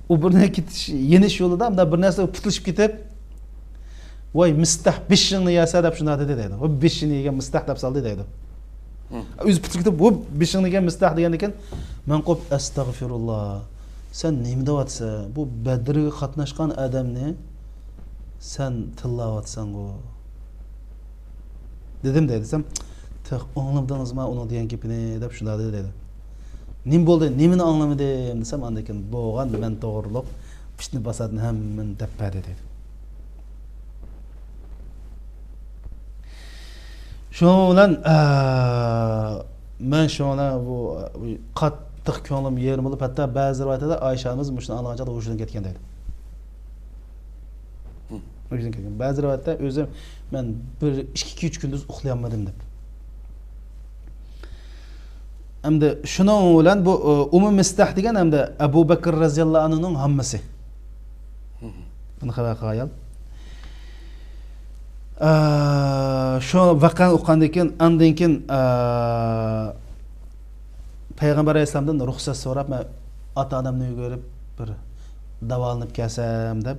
Ubirniga ketiş yeniş yolunda hamda bir narsa putuluşup ketip "Vay Mistah 5 ýylyny ýasa" dep şunda dedi deydi. O 5 ýylyny ýegen Mistah dep saldy deydi. Öz putuluşup ketip o 5 ýylyny ýegen Mistah degen eken men qop estağfirullah. Sen neymi davatsa, bu Bedir'e katnaşkan adamni sen tillavatsan o. Dedim dedi, sen tek anlamdanız mı onu diyen gepini dep şunda dedi. Nim boldu, nimini anlamadım desem andayken boğan men doğrulup pişni basadın hemen depperde dedi. Şoňlan men şoňla bu qattiq ko'nglim yerim bolup hatda ba'zi riwayatlarda Ayşa'miz muşunu alğanca da hoşuna ketken deydi. Hoşuna ketken. Ba'zi riwayatda özüm men bir 2-3 gündüz uxlayamadım dep. Hamda şuning bilen bu Ummu Mistah degen hamda Abu Bekir radhiyallahu anhu'nun hammasi. Buni xabar qilgan. Şu vakan uqandan keyin andan keyin Peygamber Aleyhisselam'dan ruhsat sorap men ata-anamni görüp bir davalanyp kelsem dep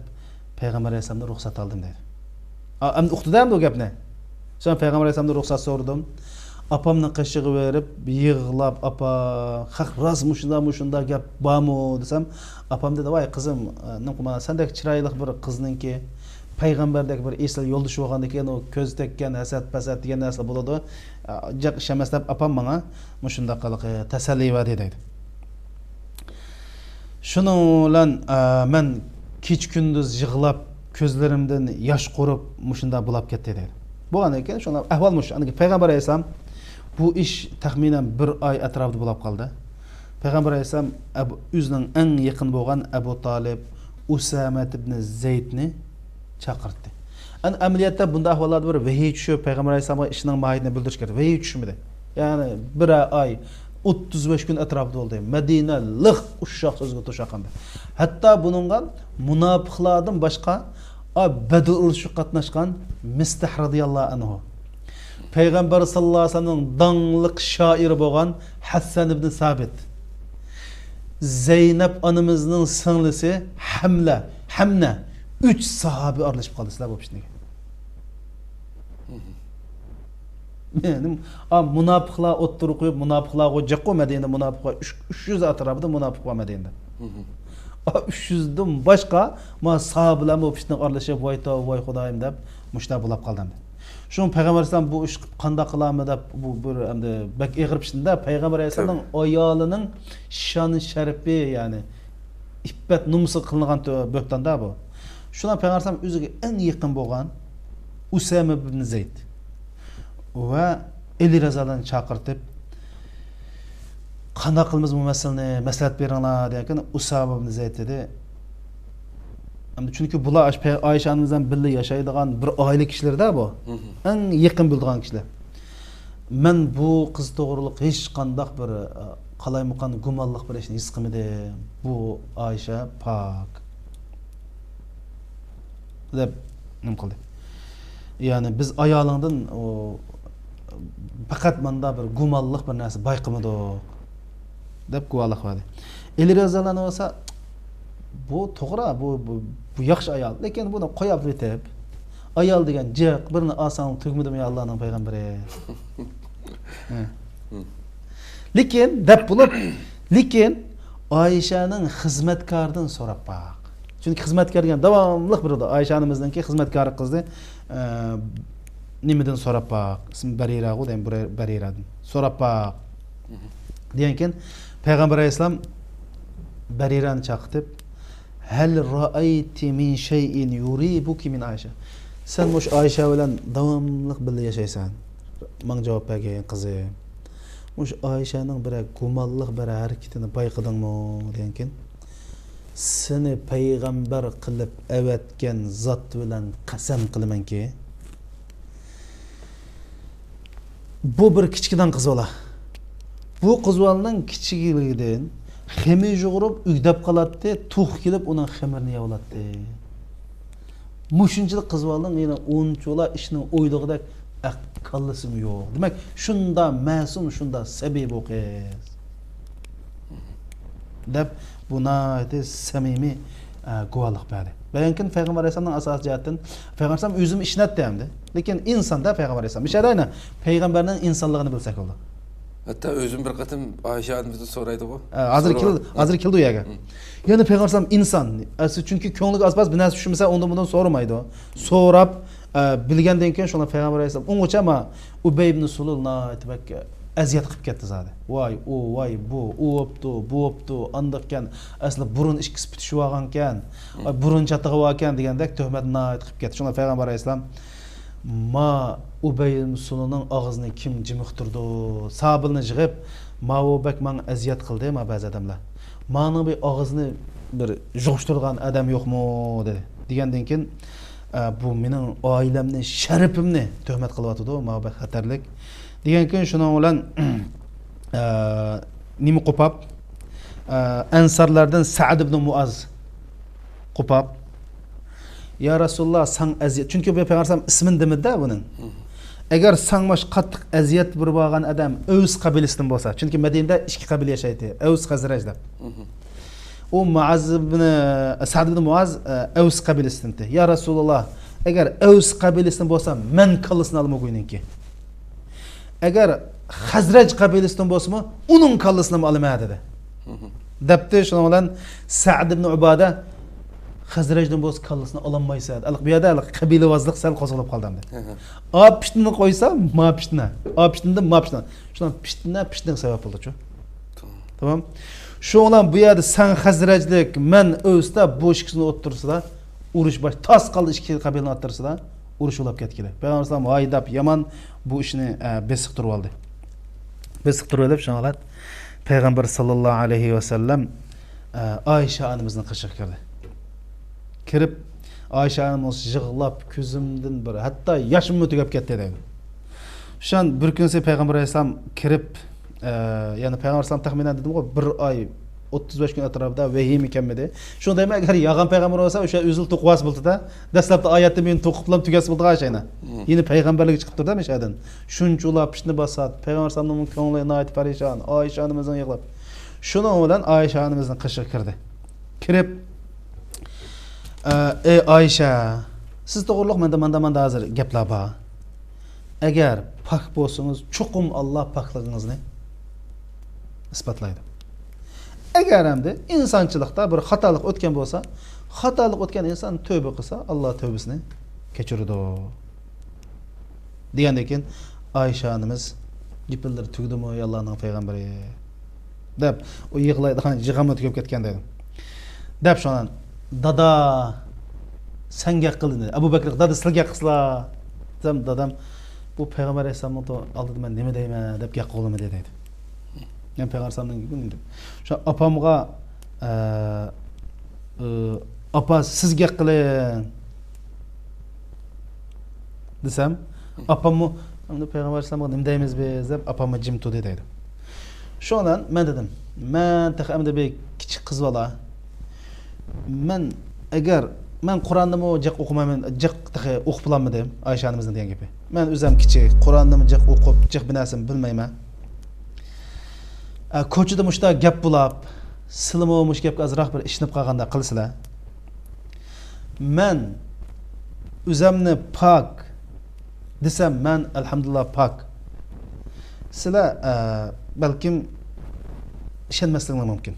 Peygamber Aleyhisselam'dan ruhsat aldım dedi. Am uqtidam o gapni. Son Peygamber Aleyhisselam'dan ruhsat sordum. Apamni qışığı verip yığlap apa haq ras muşunda gap barmı desem apam dedi vay kızım nima sendek çıraylık bir kızninki Peygamberdek bir esel yoldaşı bolgandan keyin o köz tekken hasat pasat degan narsa boladi. Jaq şemes dep apam maňa muşunda qalyk tasalli wadi deydi. Şunu bilen men keç gündüz yığlap közlerimden yaş qorup muşunda bulap ketdi deydi. Bolgan eken şuna ahval muş. Peygamber Aleyhisselam bu iş tahminen bir ay etrafında bulap kaldı. Peygamber Aleyhisselam özünün en yakın bolgan Ebu Talib, Usame ibn Zeydni çaqırtdı. Ameliyatta bunda ahvallarda bir vahiy düşüp Peygamber Aleyhisselam'a işinin mahiyetini bildiriş gerek. Vahiy düşmedi. Yani bir ay 35 gün etrafında oldu. Medine lık uşaq sözgü toşaqandı. Hatta bununla münafıklardan başka Bedir uruşu qatnaşkan Mistah radıyallahu anhu. Peygamber sallallahu aleyhi ve sellem'in danlık şairi bolgan Hassan ibn Sabit. Zeynep anımızın sınlısı Hamna 3 sahabi aralashib qoldi sizlar bu ishni. Benim munofiqlar o'ttirib qo'yib, munofiqlar o'jja qo'ymadi endi munofiqlar 300 atrofida munofiq bo'lmadi endi. 300 dan boshqa ma sahabilar bu ishni aralashib voy xudoyim deb mushta bo'lib qoldim. Şun Peygamber Aleyhisselam bu iş qanday qilamiz deb bu bir endi bak eg'ir pishtinda Peygamber Aleyhisselamning ayolining shani sharifi ya'ni iffat numsi qilingan bo'xtonda bu. Shuna Peygamber Aleyhisselam o'ziga eng yaqin bo'lgan Usama ibn Zayd va Ali Razalani chaqirtib qanday qilamiz bu masalani maslahat beringlar degan Usama ibn Zayd dedi. Çünkü bular Ayşe annemizden birlikte yaşaydıgan bir aile kişilerdə bu. En yakın bildiğin kişiler. Men bu kız doğruluk hiç qandaq bir qalaymuqan gumanlıq bir işini his qilmadim. Bu Ayşe pak. Deb nim qildi. Yani biz ayolingdan o faqat manda bir gumanlıq bir narsa bayqamadik deb guvohlik berdi. Ali Razalani olsa bu to'g'ri, bu yaxshi ayol, lekin buni qo'yib o'tib, ayol degan jiq, birini olsang tugmadimi Allohning payg'ambari. Lekin deb bo'lib, lekin Oyshaning xizmatkoridan so'rab baq. Chunki xizmatkor degan davomli bir Oyshanimizningki xizmatkori qizni nimadan so'rab baq. Ismi Barira degan Bariradan so'rab baq. Degankin Payg'ambar alayhisalom Barirani chaqirib Hal ra'ayti min şeyin yuribuki min Ayşe. Sen muş Ayşe bilan davomli birga yashaysan. Men javob bergan qizim. Muş Ayşening bir gumonliq bir harakatini bayqadingmi degankin. Seni payg'ambar qilib avatgan zot bilan qasam qilamanki, bu bir kichkidan qiz bola. Bu qiz bolaning kichikligidan xemir yo'g'irib uydab qolatdi, tug' kelib uning xemirini yavlatdi. Mushunchilik qiz bolaning yana 10 cho'la ishni o'ylig'idek aqllisim yo'q. Demak, shunda ma'sum, shunda sabab o'qiz. Deb buna samimiy guvohlik berdi. Belki Peygamber Aleyhisselam'ın asas cihetten Peygamber Aleyhisselam özüm işnetdi hamdi. Lekin insanda Peygamber Aleyhisselam. İşarayna Peygamberinin insanlığını bilsek oldu. Hatta özüm bir qatım Ayşe annemize soraydı bu. Hazır kildi uyaga. Yani Peygamber Aleyhisselam insan. Çünkü ko'nglik asbas bir narsa tushmasa ondan bundan so'ramaydi. So'rab bilgandan keyin shuna Peygamber Aleyhisselam ungacha ma Ubay ibn Sululna aytibak aziyat qilib ketdi zadi. Voy, bu optu, andaqkan asli burun ikkisi bitishib olgankan, burun chatag'i olgan degandek tuhmatni aytib ketdi. Shuna Peygamber Aleyhisselam ma Ubay ibn Sululning og'zini kim jimiqtirdi? Sabilni yig'ib, ma u bak men aziyat qildi ma ba'zi odamlar. Mani bir og'zini bir yug'ishtirgan odam yo'qmi dedi. Degandan keyin bu mening oilamni, sharafimni tuhmat qilyapti-da, ma bu xatarlik. Degan kun shuna bilan nima qo'pab ansarlardan Sa'd ibn Muaz qo'pab Ya Rasulullah sang aziyat. Chunki bu Peygamber ismin demidi-da buning. Agar sangmash qattiq aziyat bir bo'lgan odam Aws qabilasidan bo'lsa, chunki Madinada ikki qabila yashaydi, Aws Khazraj deb. O Muaz ibn Sa'd ibn Muaz Aws qabilasidan. Ya Rasulullah, agar Aws qabilasidan bo'lsa, men kallasini olmaguningki. Agar Khazraj qabilasidan bo'lsa-mi, uning kallasini olaman dedi. Debdi shuna bilan Sa'd ibn Ubada Khazrajdan bo'lsa kallasini ololmaysa, bu yerda qabilavozlik sal qo'zg'alib qoldi. A pishtini qo'ysa, ma pishtini. A pishtini, ma pishtini. Shuna pishtini sabab bo'ldi-chu. Tamam. Shu bilan bu yerda san Khazrajlik, men Awsda bu ikkisini o'ttirsizlar, urush bosh tas qoldi ikki qabilani o'ttirsizlar, urush bo'lib ketdi. Payg'ambar sollallohu alayhi vasallam Yaman bu ishni besiqtirib oldi. Besiqtirib olib shunaqat Payg'ambar sollallohu alayhi vasallam Ayşe annemizni qishiq kirdi. Kirib Ayşe annemiz yig'lab ko'zimdan bir hatto yoshimni tugab ketdi dedi. Shun bir kunsi Payg'ambar alayhisalom kirib yani Payg'ambar alayhisalom taxminan dedim-ku 1 oy 35 kun atrofida vahim ekanmidi. Shunda demak agar yag'an payg'ambar bo'lsa, o'sha o'zil to'qvas bo'ldi-da, dastlabda oyatni men to'qib bilan tugas bo'ldi g'ashayna. Yeni payg'ambarlik chiqib turdi meshadan. Shuncha ulab pishni bosat, Payg'ambar alayhisalomning ko'ngli nihoyat parishon, Oysha onamizning yig'lab. Şunun bilan Ayşe anamızın qishiga kirdi. Kirib, ey Ayşe, siz to'g'riliq menda hozir gaplar bor. Agar pok bo'lsangiz, chuqum Alloh pokligingizni isbotlaydi. Agar hamda insonchilikda bir xatolik o'tgan bo'lsa, xatolik o'tgan inson tövbe qilsa, Alloh tövbesini kechiradi. Degandan keyin Ayşe anamiz gipildir tugdimi Allohning payg'ambari deb o yig'laydigan yig'amni tugab ketgan dedi. Deb shonan dada senga qilindi. Abu Bakr dada sizga qilsa, deb dadam bu payg'ambar alayhisolamning oldida men nima deyman deb gap qo'limi dedi. Men payg'ambar alayhisolamning dedi. Shu opamga opa sizga qiling desam, opamni unda payg'ambar alayhisolamga nima deymiz biz deb opamga jim turdi dedi. Şonan men dedim, men taxamda bir kichik qiz bola. Men agar men Qur'onni jiq o'qimayman, jiq o'qib bilanmadim, Ayşe anamizning degan gapi. Men o'zim kichik, Qur'onni jiq o'qib, jiq binasini bilmayman. Ko'chada mushta gap bulab, silimo mush gapga azroq bir ishinib qolganda qilsizlar. Men o'zimni pok desam, men alhamdulillah pok. Sizlar balkim ishonmasligim mumkin.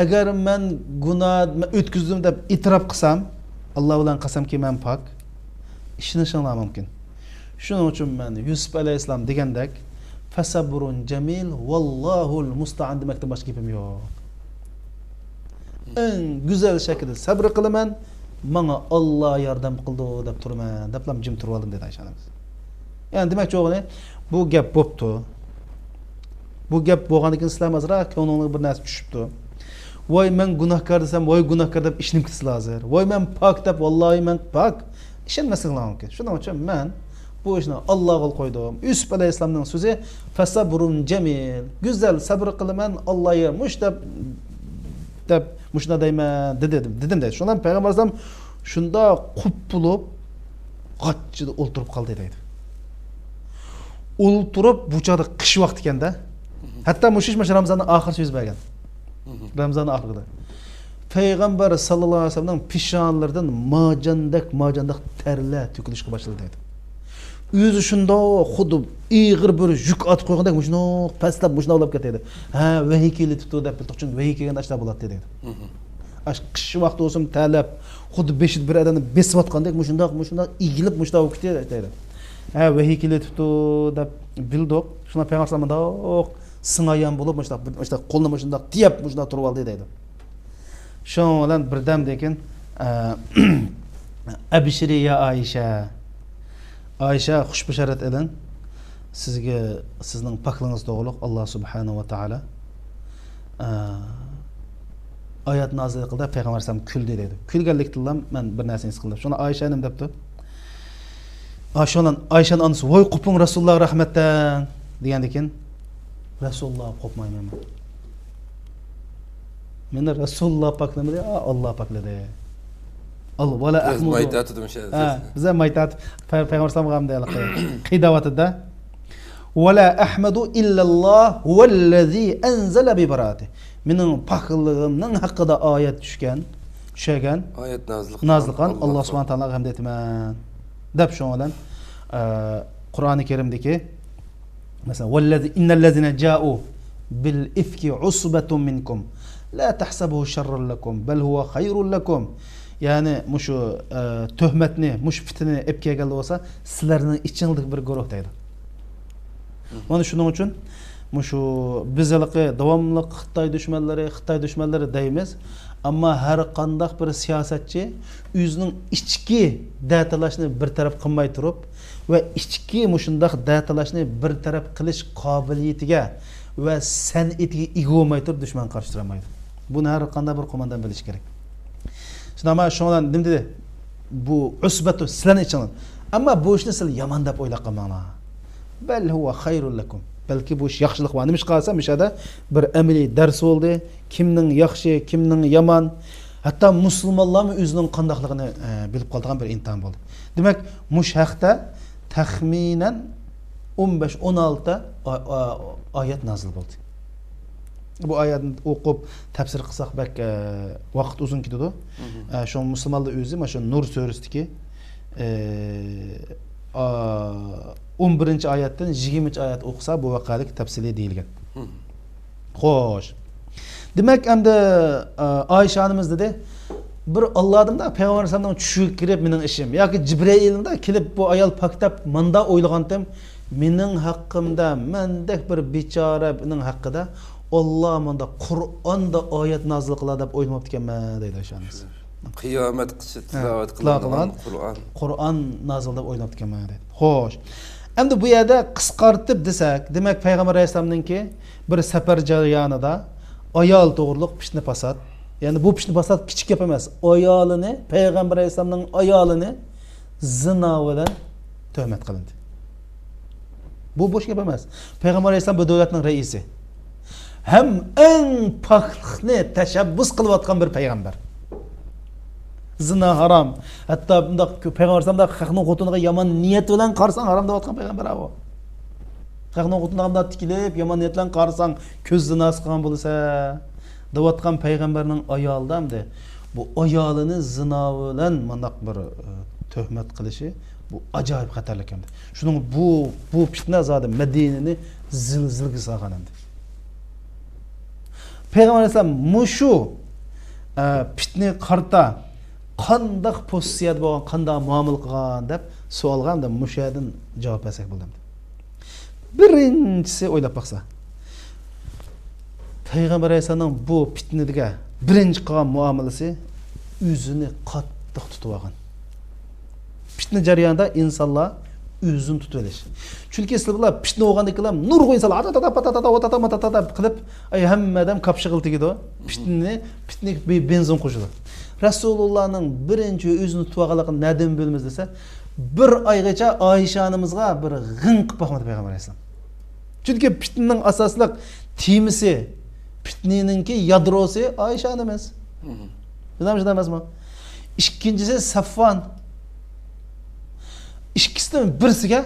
Agar men gunoh o'tkazdim deb e'tirof qilsam, Alloh bilan qasamki men pok, ishonishinglar mumkin. Shuning uchun men Yusuf alayhisalom degandek fasabrun jamil vallohul musta'an demakdan boshqa gapim yo'q. Eng go'zal shaklda sabr qilaman, menga Alloh yordam qildi deb turman, deblam jim turib oldim dedi Ayşe anamiz. Yani demek çoğunu bu gap bo'pti. Bu gap bo'lgandan keyin sizlar azroq ko'nglingiz bir narsa tushibdi. Voy men gunohkor desam, voy gunohkor deb ishnim qilsizlar hozir. Voy men pok deb, vallahi men pok. Ishonmasinglar mumkin. Shuning uchun men bu ishni Allohga qo'ydim. Yusuf alayhisolamning so'zi fasabrun jamil. Go'zal sabr qilaman, Allohga mushdab deb mushna deyman dedim dedi. Shundan payg'ambar alayhisolam shunda qub bo'lib g'achchida o'ltirib qoldi dedi. O'ltirib bu chaqda qish vaqti ekanda. Hatto mushish Ramazonning oxir so'z bergan. Ramazonning oxirida. Payg'ambar sallallohu alayhi vasallamning pishonlaridan mojandak terlar to'kilishga boshladi dedi. O'zi shunda xuddi ig'ir bir yuk otib qo'ygandek mushno pastlab mushno olib ketadi. Ha, vahiy kelibdi deb bildik uchun vahiy kelganda ashla bo'ladi dedi. Ash qish vaqti o'sim talab xuddi beshit bir odamni besib atgandek mushundoq igilib mushno olib ketadi dedi. Ha, vahiy kelibdi deb bildik. Shuna payg'ambar sallallohu singayam bo'lib mushno qo'lni mushno tiyab mushno turib oldi dedi. Shon bilan birdamdekin abshiri ya Ayşe Ayşe xushbasharat edin. Sizga sizning pokligingiz to'g'riliq Alloh subhanahu va taolo oyat nozil qildi, payg'ambar sallam kuldi dedi. Kulganlikdan men bir narsani his qildim. Shuni Ayşe nim debdi. Shundan Ayşening onasi voy qupung Rasululloh rahmatdan degandan keyin Rasululloh qo'pmayman men. Meni Rasululloh poklamadi, Alloh pokladi. Allah wala ahmudu. Maytat demişler. Bize maytat payg'ambar sallam hamda qidavatida wala ahmadu illalloh huvallazi anzala bi barati. Mening pokligimning haqida oyat tushgan. Oyat nozil qilgan Alloh subhanahu taolo hamd aytaman. Deb shu bilan Qur'oni Karimdagi mesela wallazi innallazina ja'u bil ifki usbatun minkum la tahsabuhu sharran lakum bal huwa khayrun lakum. Yani muşu töhmetni, muş fitini ep kelgan bo'lsa, sizlarning ichingizda bir guruh deydi. Mana shuning uchun muşu bizliqi davomli Xitoy dushmanlari deymiz, ammo har qanday bir siyosatchi o'zining ichki datalashni bir taraf qilmay turib va ichki mushundaq datalashni bir taraf qilish qobiliyatiga va san'atiga ega bo'lmay turib dushman qarshi turmaydi. Buni har qanday bir qo'mondan bilish kerak. Şunama şundan nim dedi. Bu usbatu sizlarning ichinglar. Ammo bu ishni siz yomon deb o'ylab qolmanglar. Bal huwa khayrul lakum. Balki bu ish yaxshilik va nima qilsa mishada bir amaliy dars bo'ldi. Kimning yaxshi, kimning yomon, hatto musulmonlarning o'zining qandoqligini bilib qoladigan bir imtihon bo'ldi. Demak, mush haqda taxminan 15-16 oyat nozil bo'ldi. Bu oyatni o'qib tafsir qilsak bak vaqt uzun ketadi. Shu musulmonlar o'zi mana shu Nur surasidagi 11-oyatdan 20-oyat o'qisa bu vaqalik tafsili deyilgan. Xo'sh. Demak, endi Oyisha onamiz dedi, bir Allohdan da Payg'ambar alayhisolamdan tushib kirib mening ishim yoki Jibrayilda kelib bu ayol paktab menda o'ylagandim, mening haqqimda, mendek bir bechora mening haqqida Alloh menda Qur'onda oyat nozil qiladi deb o'ylamabdi ekanman deydi Oyisha onamiz. Qiyomat qilsa tilovat qiladigan Qur'on nozil deb o'ylabdi ekanman deydi. Xo'sh. Endi bu yerda qisqartib desak, demak Payg'ambar alayhisolamninki bir safar jarayonida ayol to'g'riliq fitna fasod. Ya'ni bu fitna fasod kichik gap emas. Ayolini, Payg'ambar alayhisolamning ayolini zina bilan tuhmat qilindi. Bu bo'sh gap emas. Payg'ambar alayhisolam bu davlatning raisi. Ham eng poklikni tashabbus qilayotgan bir payg'ambar. Zina haram. Hatta bunda Payg'ambar alayhisolamda xalqning xotiniga yomon niyat bilan qarsang haram deyotgan payg'ambar bu. Xalqning xotiniga tikilib yomon niyat bilan qarsang ko'z zinasi qilgan bo'lsa, deyotgan payg'ambarning ayolidamdi. Bu ayolini zina bilan mandaq bir tuhmat qilishi bu ajoyib xatarlik endi. Shuning bu fitna zodi Madinani zilzilga solgan endi. Payg'ambar alayhisolam mushu fitni qarta qandaq pozitsiyada bo'lgan, qanday muomala qilgan deb so'ralganda mushadan javob bersak bo'ladi. Birinchisi o'ylab baqsa. Payg'ambar alayhisolamning bu fitnadiga birinchi qilgan muomalasi o'zini qattiq tutib olgan. Fitna jarayonida insonlar o'zini tutib olish. Chunki sizlar fitna bo'lganda kelam nurg'un insonlar qilib hammadan kapshig'il tegidi. Fitnaga benzin qo'shiladi. Rasulullohning birinchi o'zini tutib olganligini nadim bilamiz desa, bir oygacha Oyisha onamizga bir g'ing qilib boqmadi Payg'ambar alayhisolam. Chunki fitnaning asosliq temisi, fitnaningki yadrosi Oyisha onamiz. Bilamiz emasmi? Ikkinchisi Safvan. İkisidan birisiga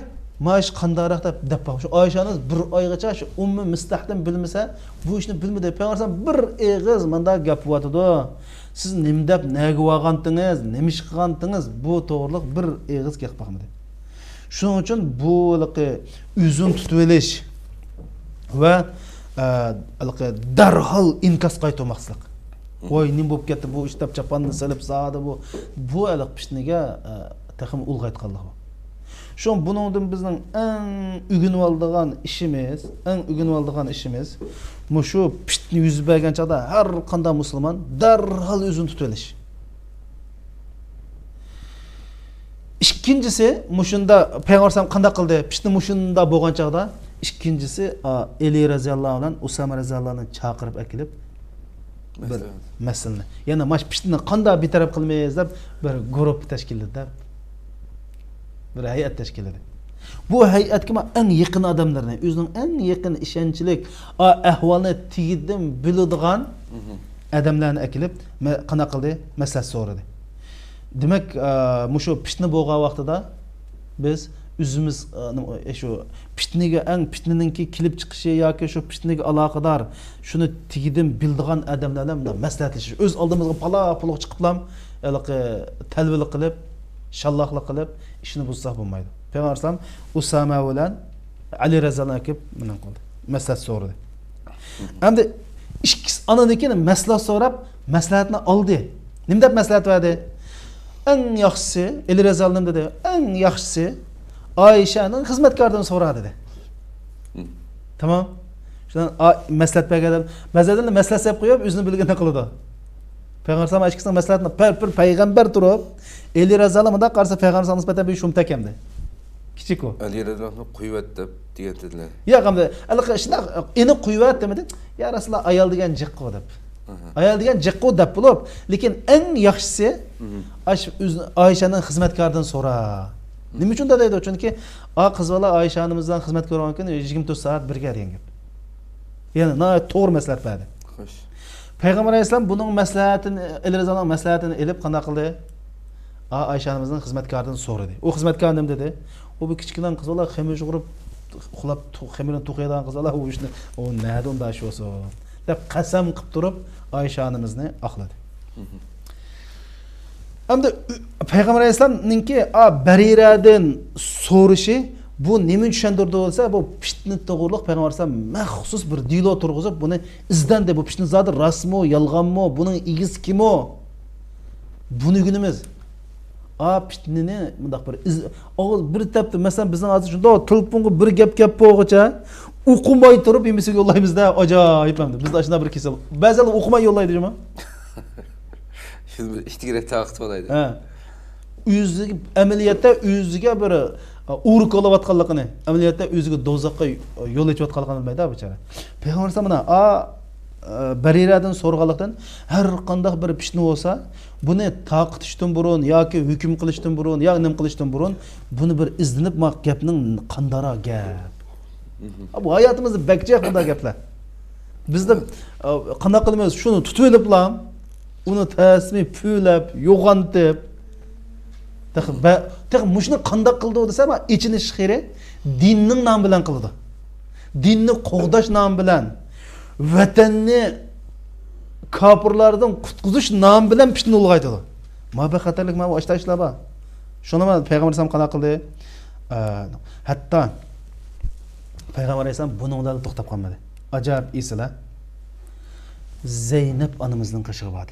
maaş qandaroq deb boqib. Shu Oyisha onamiz bir oygacha shu ummi mustahdim bilmasa, bu ishni bilmadi. Payg'ambar bir eg'iz menda gap bo'tadi. Siz nima deb nega olgandingiz, nima ish qilgandingiz, bu to'g'riliq bir eg'iz gap boqmadi. Shuning uchun bu o'zini tutib olish va darhol inkas qaytarmoqchilik. Voy, nima bo'lib ketdi bu ishtab chapanni salib sadi bu iliq pishniga taxim ulg'aytganlik. Şu bunun bizning eng ügünüp aldığan işimiz, şu piştni yüz bergen çağda her qanday musulman darhal özünü tutub olish. İkincisi, muşunda Peygamber qanday qildi? Piştni muşunda bo'lgan çağda, ikincisi Ali radhiyallohu anhu Usama radhiyallohu anhu chaqirib akilib bir masalani. Yana maş piştni qanday betaraf qilmaysiz deb bir guruh tashkilladi. Bir hayat tashkil etdi. Bu hayatga eng yaqin odamlarni, o'zining eng yaqin ishonchlik ahvolni tigidim biladigan odamlarni akilib qana qildi, maslahat so'radi. Demak, mushu fitna bo'lgan vaqtida biz o'zimiz shu fitnaninki kelib chiqishi yoki shu fitnaga aloqador shuni tigidim biladigan odamlardan maslahatlashish. O'z oldimizga pala-puluq chiqiblam, talvil qilib, shalloqlik qilib ishni buzsaq bo'lmaydi. Payg'ambar alayhisolam Usama bilan Ali radhiyallohu anhu bilan qoldi. Maslahat so'radi. Endi ikkisi ananikini maslahat so'rab, maslahatni oldi. Nima deb maslahat berdi? Eng yaxshisi, Ali radhiyallohu anhu dedi, eng yaxshisi Oyishaning xizmatkoridan so'radi dedi. Tamam. Shundan maslahat bergan, ba'zan maslahat deb qo'yib, o'zini bilganini qiladi. Payg'ambar alayhisolam ikkisining maslahatini bir payg'ambar turib, Ali radhiyallohu anhu qarsa payg'ambar nisbatan bir shumta kamdi. Kichik u. Ali radhiyallohu anhu quyvat deb degandilar. Yo'q, hamda alqa shunday eni quyvat demadi. Ya Rasululloh ayol degan jiqqo deb. Ayol degan jiqqo deb bo'lib, lekin eng yaxshisi Oyishaning xizmatkoridan so'ra. Nima uchun deydi? Chunki qiz bola Oyisha onamizdan xizmatkor bo'lgan kun 24 soat birga degan gap. Ya'ni to'g'ri maslahat berdi. Xo'sh. Payg'ambar alayhisolam buning maslahatini, Ali radhiyallohu anhu maslahatini elib qanday qildi? Oyisha onamizning xizmatkoridan so'radi. U xizmatkor nima dedi? O bir kichkina qiz bola xamir yug'urib, uxlab xamirni to'qiydigan qiz bola u ishni nada unda shu bo'lsa. deb qasam qilib turib Oysha onamizni oqladi. Hamda Payg'ambar alayhisolamninki Bariradan so'rishi bu nima tushundirdi bo'lsa, bu fitna to'g'riliq Payg'ambar alayhisolam maxsus bir dilo turg'izib, buni izdandi. Bu fitna zodi rasmo, yolg'onmi, buning egiz kimo? Buni günimiz. Fitnani bundaq bir og'iz bir tapdi. Masalan, bizning hozir shunda telefonga bir gap bo'g'icha o'qimay turib emisiga yo'llaymizda, ajoyib hamda. Bizda shuna bir kesal. Ba'zan o'qimay yo'llaydimi? Şimdi iştigire taqit olaydı. O'ziga amaliyotda o'ziga bir uruq olayotganligini, amaliyotda o'ziga dozaqqa yo'l ochayotganligini bilmaydi bechora. Payg'ambar mana Bariradan so'rganlikdan har qanday bir fitna bo'lsa, buni taqitishdan burun yoki hukm qilishdan burun yoki nim qilishdan burun buni bir izlanib gapning qandara gap. Bu hayotimizda bakcha bunday gaplar. Bizda qanday qilamiz? Shuni tutib oliblam, uni tasmi pulab, yo'g'antib, tax mushni qanday qildi desa, ichini shixiri dinning nomi bilan qildi. Dinni qo'g'dash nomi bilan, vatanni kofirlardan qutqizish nomi bilan fitna ulg'aydi. Mana bu xatarlik, mana bu ishlar bor. Shuni men Payg'ambar alayhisolam qana qildi? Hatto Payg'ambar alayhisolam buningdan to'xtab qolmadi. Ajoyib eslar. Zeynep anamızın qishig'i bor.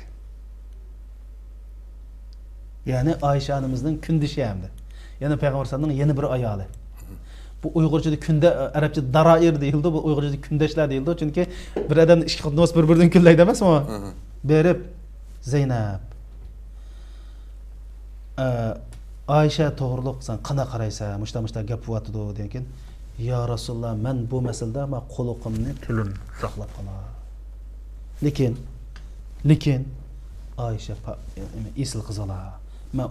Yani Ayşe anamızın kundishi hamdi. Yani Payg'ambar alayhisolamning yana bir ayoli. Bu Uyg'urchada kunda, Arabcha darair deyildi, bu Uyg'urchada kundashlar deyildi. Chunki bir odam ikki xotnos bir-biridan kunlaydi emasmi? Berib Zeynep. Ayşe to'g'riliq san qana qaraysa, mushta gap bo'tdi degan. Ya Rasulullah, men bu masalada men qo'liqimni tilim saqlab qolay. Lekin Ayşe esil qizala. Men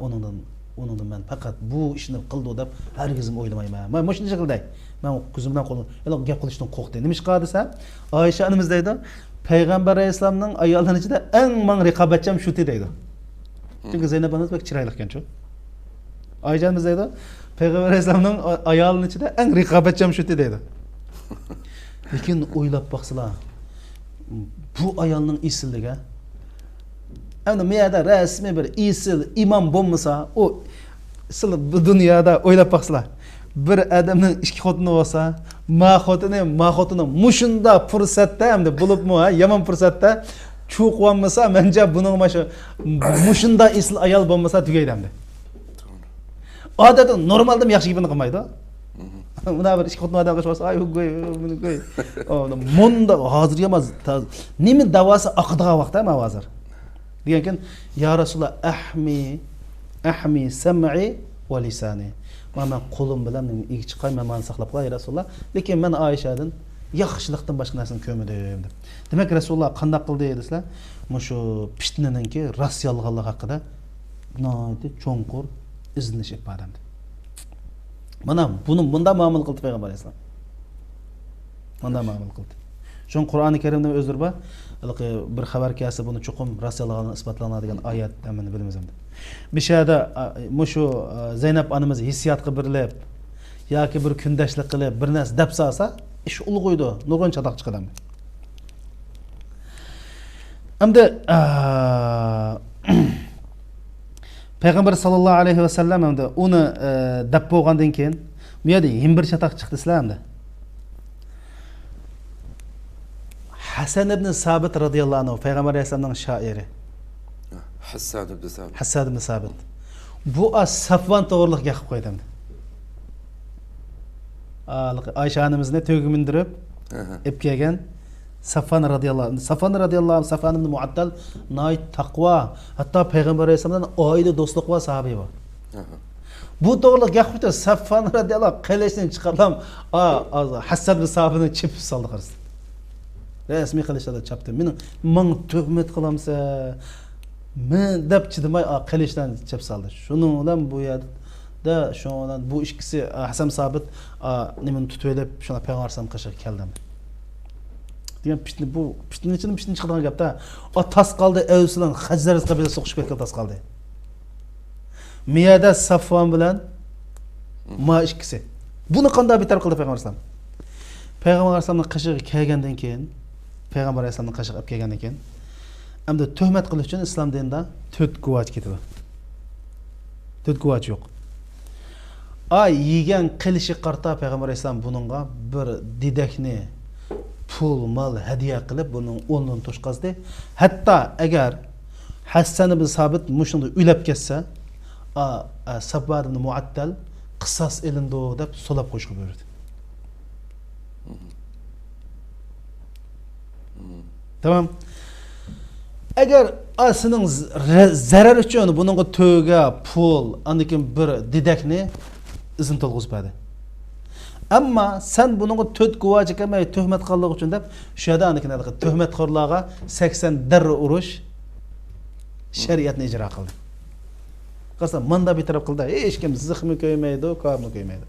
onundan men faqat bu ishni qildi deb hargizim o'ylamayman. Men mana shunday qilday. Men ko'zimdan qo'lim, eloq gap qilishdan qo'rqdi. Nima ish qildi desa, Ayşe onamiz deydi, Payg'ambar alayhisolamning ayollarining ichida eng mang raqobatcham shu deydi. Chunki Zeynep onamiz bek chiroyli ekan-ku. Ayşe onamiz deydi, Payg'ambar alayhisolamning ayollarining ichida eng raqobatcham shu deydi. Lekin o'ylab baqsizlar. Bu ayolning esilligi ana miyada rasmiy bir esil imom bo'lmasa, o siz bu dunyoda o'ylab baqsizlar. Bir odamning ikki xotini bo'lsa, ma xotini mushunda fursatda hamda bo'libmi, yomon fursatda cho'qvanmasa, menja buning mana mushunda esil ayol bo'lmasa tugaydi hamda. Odatda normalda yaxshi gapini qilmaydi. Buna bir ikki xotini odam qilsa, ay qo'y, buni qo'y. Munda hozir emas, nima davosi aqdigan vaqtda men hozir. Degankin, ya Rasulullah, ahmi sam'i va lisani. Men qo'lim bilan igi chiqay, men saqlab qo'y Rasulullah. Lekin men Oyshadan yaxshilikdan boshqa narsani ko'rmadim deb. Demak, Rasulullah qanday qildi desizlar? Mushu fitnaninki rost yolg'onlik haqida noyati cho'nqur izlanishib bordi. Mana bunda muomala qildi Payg'ambar alayhisolam. Bunda muomala qildi. Shun Qur'oni Karimda o'zir bor. Bir xabar kelsa buni chuqum rasulullohni isbotlanadigan oyat hamini bilamiz endi. Bishada mushu Zeynep onamiz hissiyot qilib birilib yoki bir kundashlik qilib bir narsa deb solsa, ish ulg'uydi, nurg'un chatoq chiqadi. Hamda Payg'ambar sallallohu alayhi va sallam hamda uni deb bo'lgandan keyin bu yerda bir chatoq chiqdi sizlarga. Hasan ibn Sabit radhiyallohu anhu Payg'ambar alayhisolamning shoiri. Hasan ibn Sabit. Bu Safvan to'g'riliq gap qo'ydi. Ayşe onamizni to'yga mindirib, ib kelgan Safvan radhiyallohu anhu, Safvan ibn Muattal noyat taqvo, hatto Payg'ambar alayhisolamdan oila do'stlik va sahobiy bor. Bu to'g'riliq gap qo'ydi. Safvan radhiyallohu qilishni chiqardim, Hasan ibn Sabitni chipib soldi qarsi. Resmi qilishda chapdi. Men tuhmat qilamsa, men deb chidamay qilishdan chap soldi. Shuning bilan bu yerda shundan bu ikkisi Hasan Sabit nimani tutib olib, shuna Payg'ambar sallam qishib keldim. Degan bu fitna chiqadigan gapda, o tas qoldi, Avslan Xazraj qabilasi so'qishib ketgan tas qoldi. Miyada Safvan bilan ma ikkisi. Buni qanday bitar qildi Payg'ambar sallam? Payg'ambar sallamning qishig'i kelgandan keyin payg'ambar alayhisalomning qashiq olib kelgan ekan. Endi tuhmat qilish uchun islom dinida 4 guvoh ketadi. 4 guvoh yo'q. Yegan qilishi qarta payg'ambar alayhisalom buningga bir didakni pul, mal hadiya qilib buning o'rnini to'shqazdi. Hatto agar Hassan ibn Sabit mushunda ulab ketsa, Sabbad ibn Muattal qisas elindi deb so'lab qo'yishga buyurdi. Tamam. Agar sening zarar uchun buningga to'ga, pul, andikin bir didakni izin to'lg'izbadi. Ammo sen buningga 4 guvoh kelmay tuhmat qilganlik uchun deb shu yerda andikin tuhmatxo'rlarga 80 darra urush shariatni ijro qildi. Qasam manda bitirib qildi. Hech kim zixmi ko'ymaydi, qorni ko'ymaydi.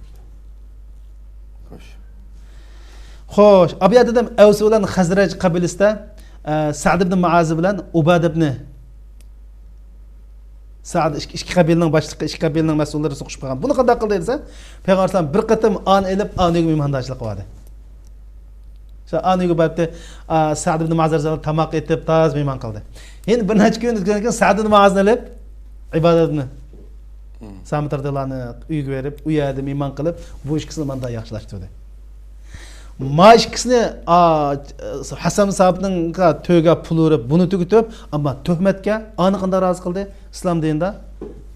Xo'sh, abiyadadam Avs bilan Xazraj qabilasida Sa'd ibn Muaz bilan Ubad ibn Sa'd ikki qabilaning boshlig'i, ikki qabilaning mas'ullari so'qishib qolgan. Buni qanday qildi desa, payg'ambar sallam bir qatim an elib aniga mehmondoshlik qildi. Shu aniga boribdi, Sa'd ibn Muaz bilan tamoq etib, taz mehmon qildi. Endi bir necha kun o'tgandan keyin Sa'd ibn Muazni olib ibodatni Samit radhiyallohu uyga berib, u yerda mehmon qilib, bu ikkisini menda yaxshilashtirdi. Maaş ikisini Hasan Sabit'nin tövge pul verip bunu tüketip ama töhmetke anıqında razı kıldı. İslam dininde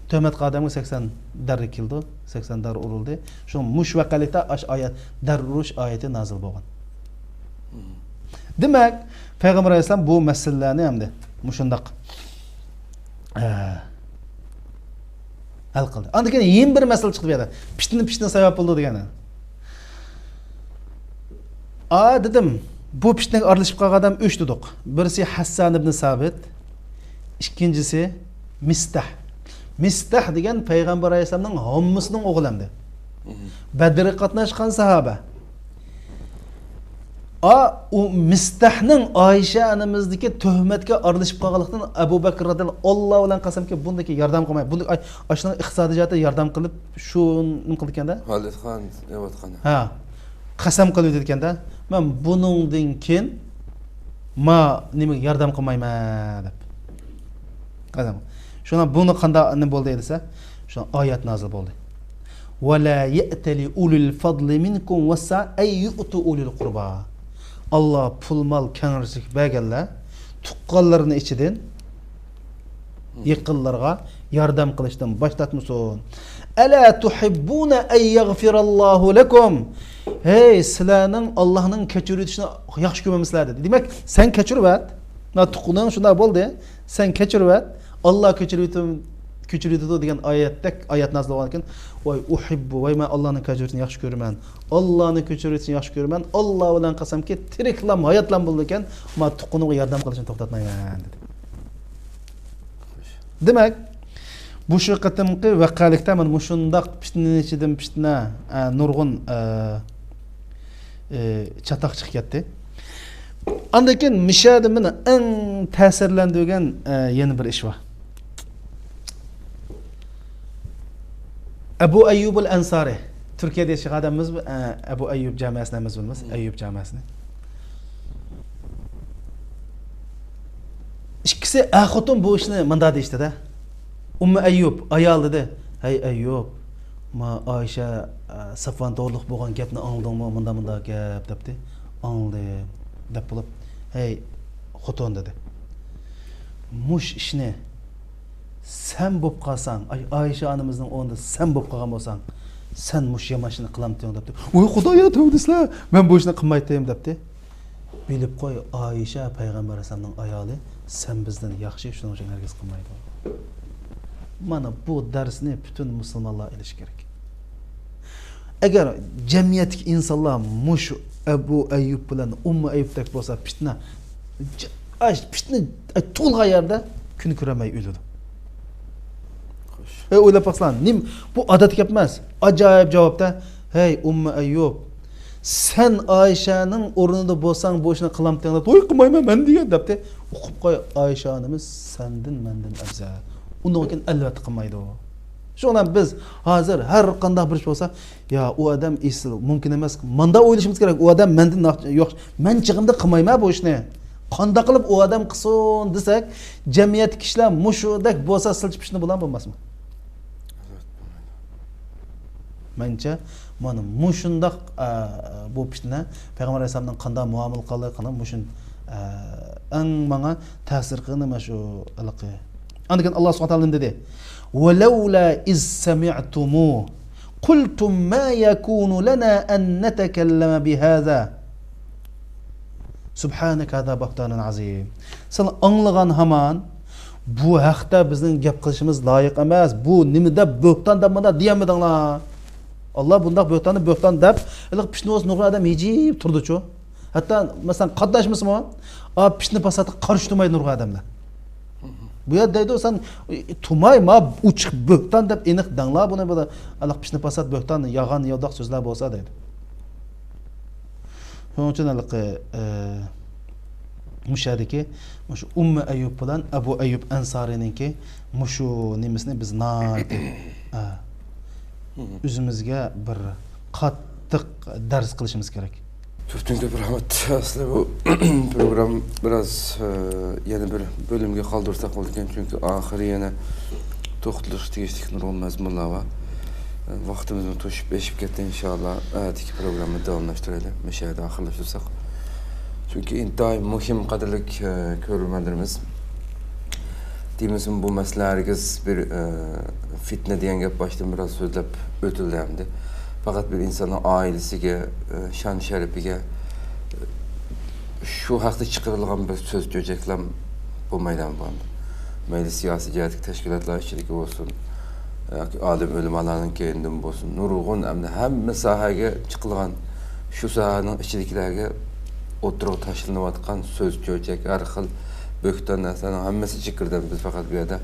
töhmet kademine 80 darri kildi, 80 darri uruldu. Şu muş vakalikte ayet darri uruş ayeti nazil bolgan. Demek Peygamber Aleyhisselam bu meselelerini hem de muşundak hal kıldı. Andaki yeni bir mesele çıktı bir yerde. Piştini sebep oldu diyene. Dedim, bu piştine aralışıp kalkan adam 3 dedik. Birisi Hassan ibn Sabit, ikincisi Mistah. Mistah degan Peygamber Aleyhisselam'ın hamısının oğlandı. Bedir'e katnaşkan sahabe. O Mistah'nın Ayşe anamızdaki töhmetke aralışıp kalkanlıktan Ebu Bekir radıyallahu Allah olan kasam ki bundaki yardım kılmaya. Bundaki aşağıdan iqtisadiyata yardım kılıp şunu kılırken de. Halid Khan, evet Khan. Qasam qilib etkanda, men buningdan keyin nima yordam qilmayman deb. Qasam. Shuna buni qanday nima bo'ldi desa, shu oyat nozil bo'ldi. Va la ya'tali ulul fadli minkum wasa ay yu'tu ulul qurba. Allah pul mal kengirlik berganlar tuqqanlarning ichidan yaqinlarga yordam qilishdan boshlatmasin. Ala tuhibbuna ay yaghfirallahu lakum. Hey, sizlarning Allohning kechirishini yaxshi ko'rmasizlar dedi. Demak, sen kechirvat. Tuqqaning shunda bo'ldi. Sen kechirvat. Alloh kechiradi degan oyat nazil bo'lgan ekan. Voy uhibbu, voy men Allohning kechirishini yaxshi ko'raman. Allohning kechirishini yaxshi ko'raman. Alloh bilan qasamki, tiriklam, hayotlam bo'ldi ekan, men tuqqaniga yordam qilishni to'xtatmayman dedi. Demak, bu şu qatımqi vaqalikda men mushundaq pishtining ichidan pishtina nurg'un chataq chiqib ketdi. Andan keyin mishada meni eng ta'sirlantirgan yana bir ish bor. Abu Ayyub al-Ansari Turkiyada yashagan odammiz, Abu Ayyub jamoasini bilamiz, Ayyub jamoasini. İkisi xotin bu ishni menda deydi-da. Ummu Ayyub ayol dedi. Hey Ayyub, ma Ayşe Safvan doğruluq bo'lgan gapni angladingmi? Munda gap debdi. Angladim deb bo'lib, hey xotin dedi. Mush ishni sen bo'lib qolsang, Ayşe onamizning o'rnida sen bo'lib qolgan bo'lsang, sen mush yamashini qilamding debdi. Voy Xudoga tavbasizlar, men bu ishni qilmaydim debdi. Bilib qo'y, Ayşe payg'ambar alayhisolamning ayoli, sen bizdan yaxshi, shuning uchun hargiz qilmaydi. Mana bu darsni bütün musulmonlar ilish kerak. Agar jamiyatdagi insonlar mush Abu Ayyub bilan Ummu Ayyubdek bo'lsa, fitna to'lg'an yerda kun ko'ramay o'ladi. O'ylab baqsan, bu odat gap emas. Ajoyib javobda, hey Ummu Ayyub, sen Ayşe'nin o'rnida bo'lsang, bu ishni qilamding deb, "To'y qilmayman men" degan debdi. O'qib qo'y, Ayşe onamiz sendin mendan afzal. Undan keyin albatta qilmaydi u. Şundan biz hazır her qandaq bir iş bolsa, ya o adam esil, mümkün emas. Manda o'ylashimiz kerak. O adam mendan yo'q. Men chiqimda qilmayman bu ishni. Qandaq qilib o adam qilsin desak, jamiyat kishilar mushudak bo'lsa silchib ishni bilan bo'lmasmi? Mencha mana mushundaq bu ishni Payg'ambar alayhisolamdan qanday muomala qilgan mushun eng menga ta'sir qilgan shu alaqi. Andikan Alloh subhanahu va taolo dedi: "Walaula iz sami'tumuh qultum ma yakunu lana an natakallama bihadha." Subhanaka hada buhtanun azim. Sen anglagan haman bu haqda bizning gap qilishimiz loyiq emas. Bu nimada bo'xton deb mana diyamidinglar. Allah bundaq bo'xton deb, iliq pishnoz nurg'un adam yejib turdi-chu. Hatta masalan qaddashmismi? Pishni pasati qarshi turmaydi nurg'un odamlar. Bu yer deydi sen tumay ma uchiq bo'xton deb aniq danglar buni bu iliq pishni pasat bo'xton yag'an yo'doq so'zlar bo'lsa deydi. Shuning uchun iliq mushadiki mushu Ummu Ayyub bilan Abu Ayyub Ansarininki mushu nimisini biz naydi. O'zimizga bir qattiq dars qilishimiz kerak. Ko'pdan ko'p rahmat. Aslida bu program biroz yana bir bo'limga qoldirsak bo'lgan, chunki oxiri yana to'xtalish tegishli nurg'un mazmunlar va vaqtimizni to'shib beshib ketdi. Inshaalloh atigi programni davomlashtiraylik. Mashhada oxirlashtirsak. Chunki intayin muhim qadrlik ko'rganlarimiz deyimizin bu masalalarga bir fitne degan gap boshdan biroz so'zlab o'tildi hamda. Faqat bir insonning oilasiga, shon sharafiga shu haqda chiqarilgan bir so'z jo'jaklam bo'lmaydi bu. Mayli siyosiy jihatdagi tashkilotlar ichidagi bo'lsin, yoki olim ulamolarning keyindan bo'lsin, nurg'un hamma sohaga chiqilgan shu sohaning ichidagilarga o'tirib tashlanayotgan so'z jo'jak har xil bo'xton narsaning hammasi chiqirdan biz faqat bu yerda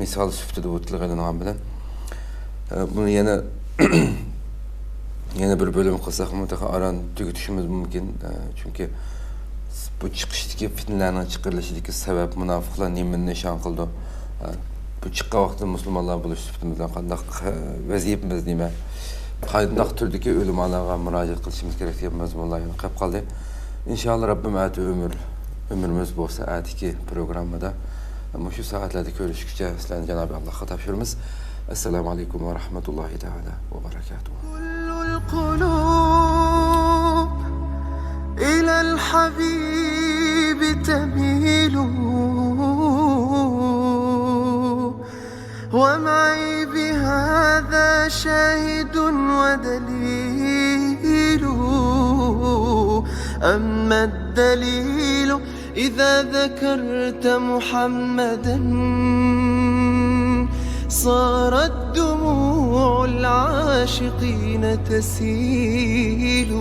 misol sifatida o'tilgan bilan buni yana bir bo'lim qilsak mutlaqo aran tugatishimiz mumkin. Chunki bu chiqishdagi fitnalarning chiqarilishidagi sabab munofiqlar nimani nishon qildi. Bu chiqqan vaqtda musulmonlar bo'lish sifatimizdan qanday vazifamiz nima? Qanday turdagi ulamolarga murojaat qilishimiz kerak degan mazmunlarni qilib qoldi. İnşallah Rabbim ati ömrümüz bo'lsa atiki programmada shu soatlarda ko'rishguncha sizlarni Janobi Allohga topshiramiz. Assalomu alaykum va rahmatullohi taala va barakatuh. القلوب إلى الحبيب تميل ومعي بهذا شاهد ودليل أما الدليل إذا ذكرت محمدا صارت دموع العاشقين تسيل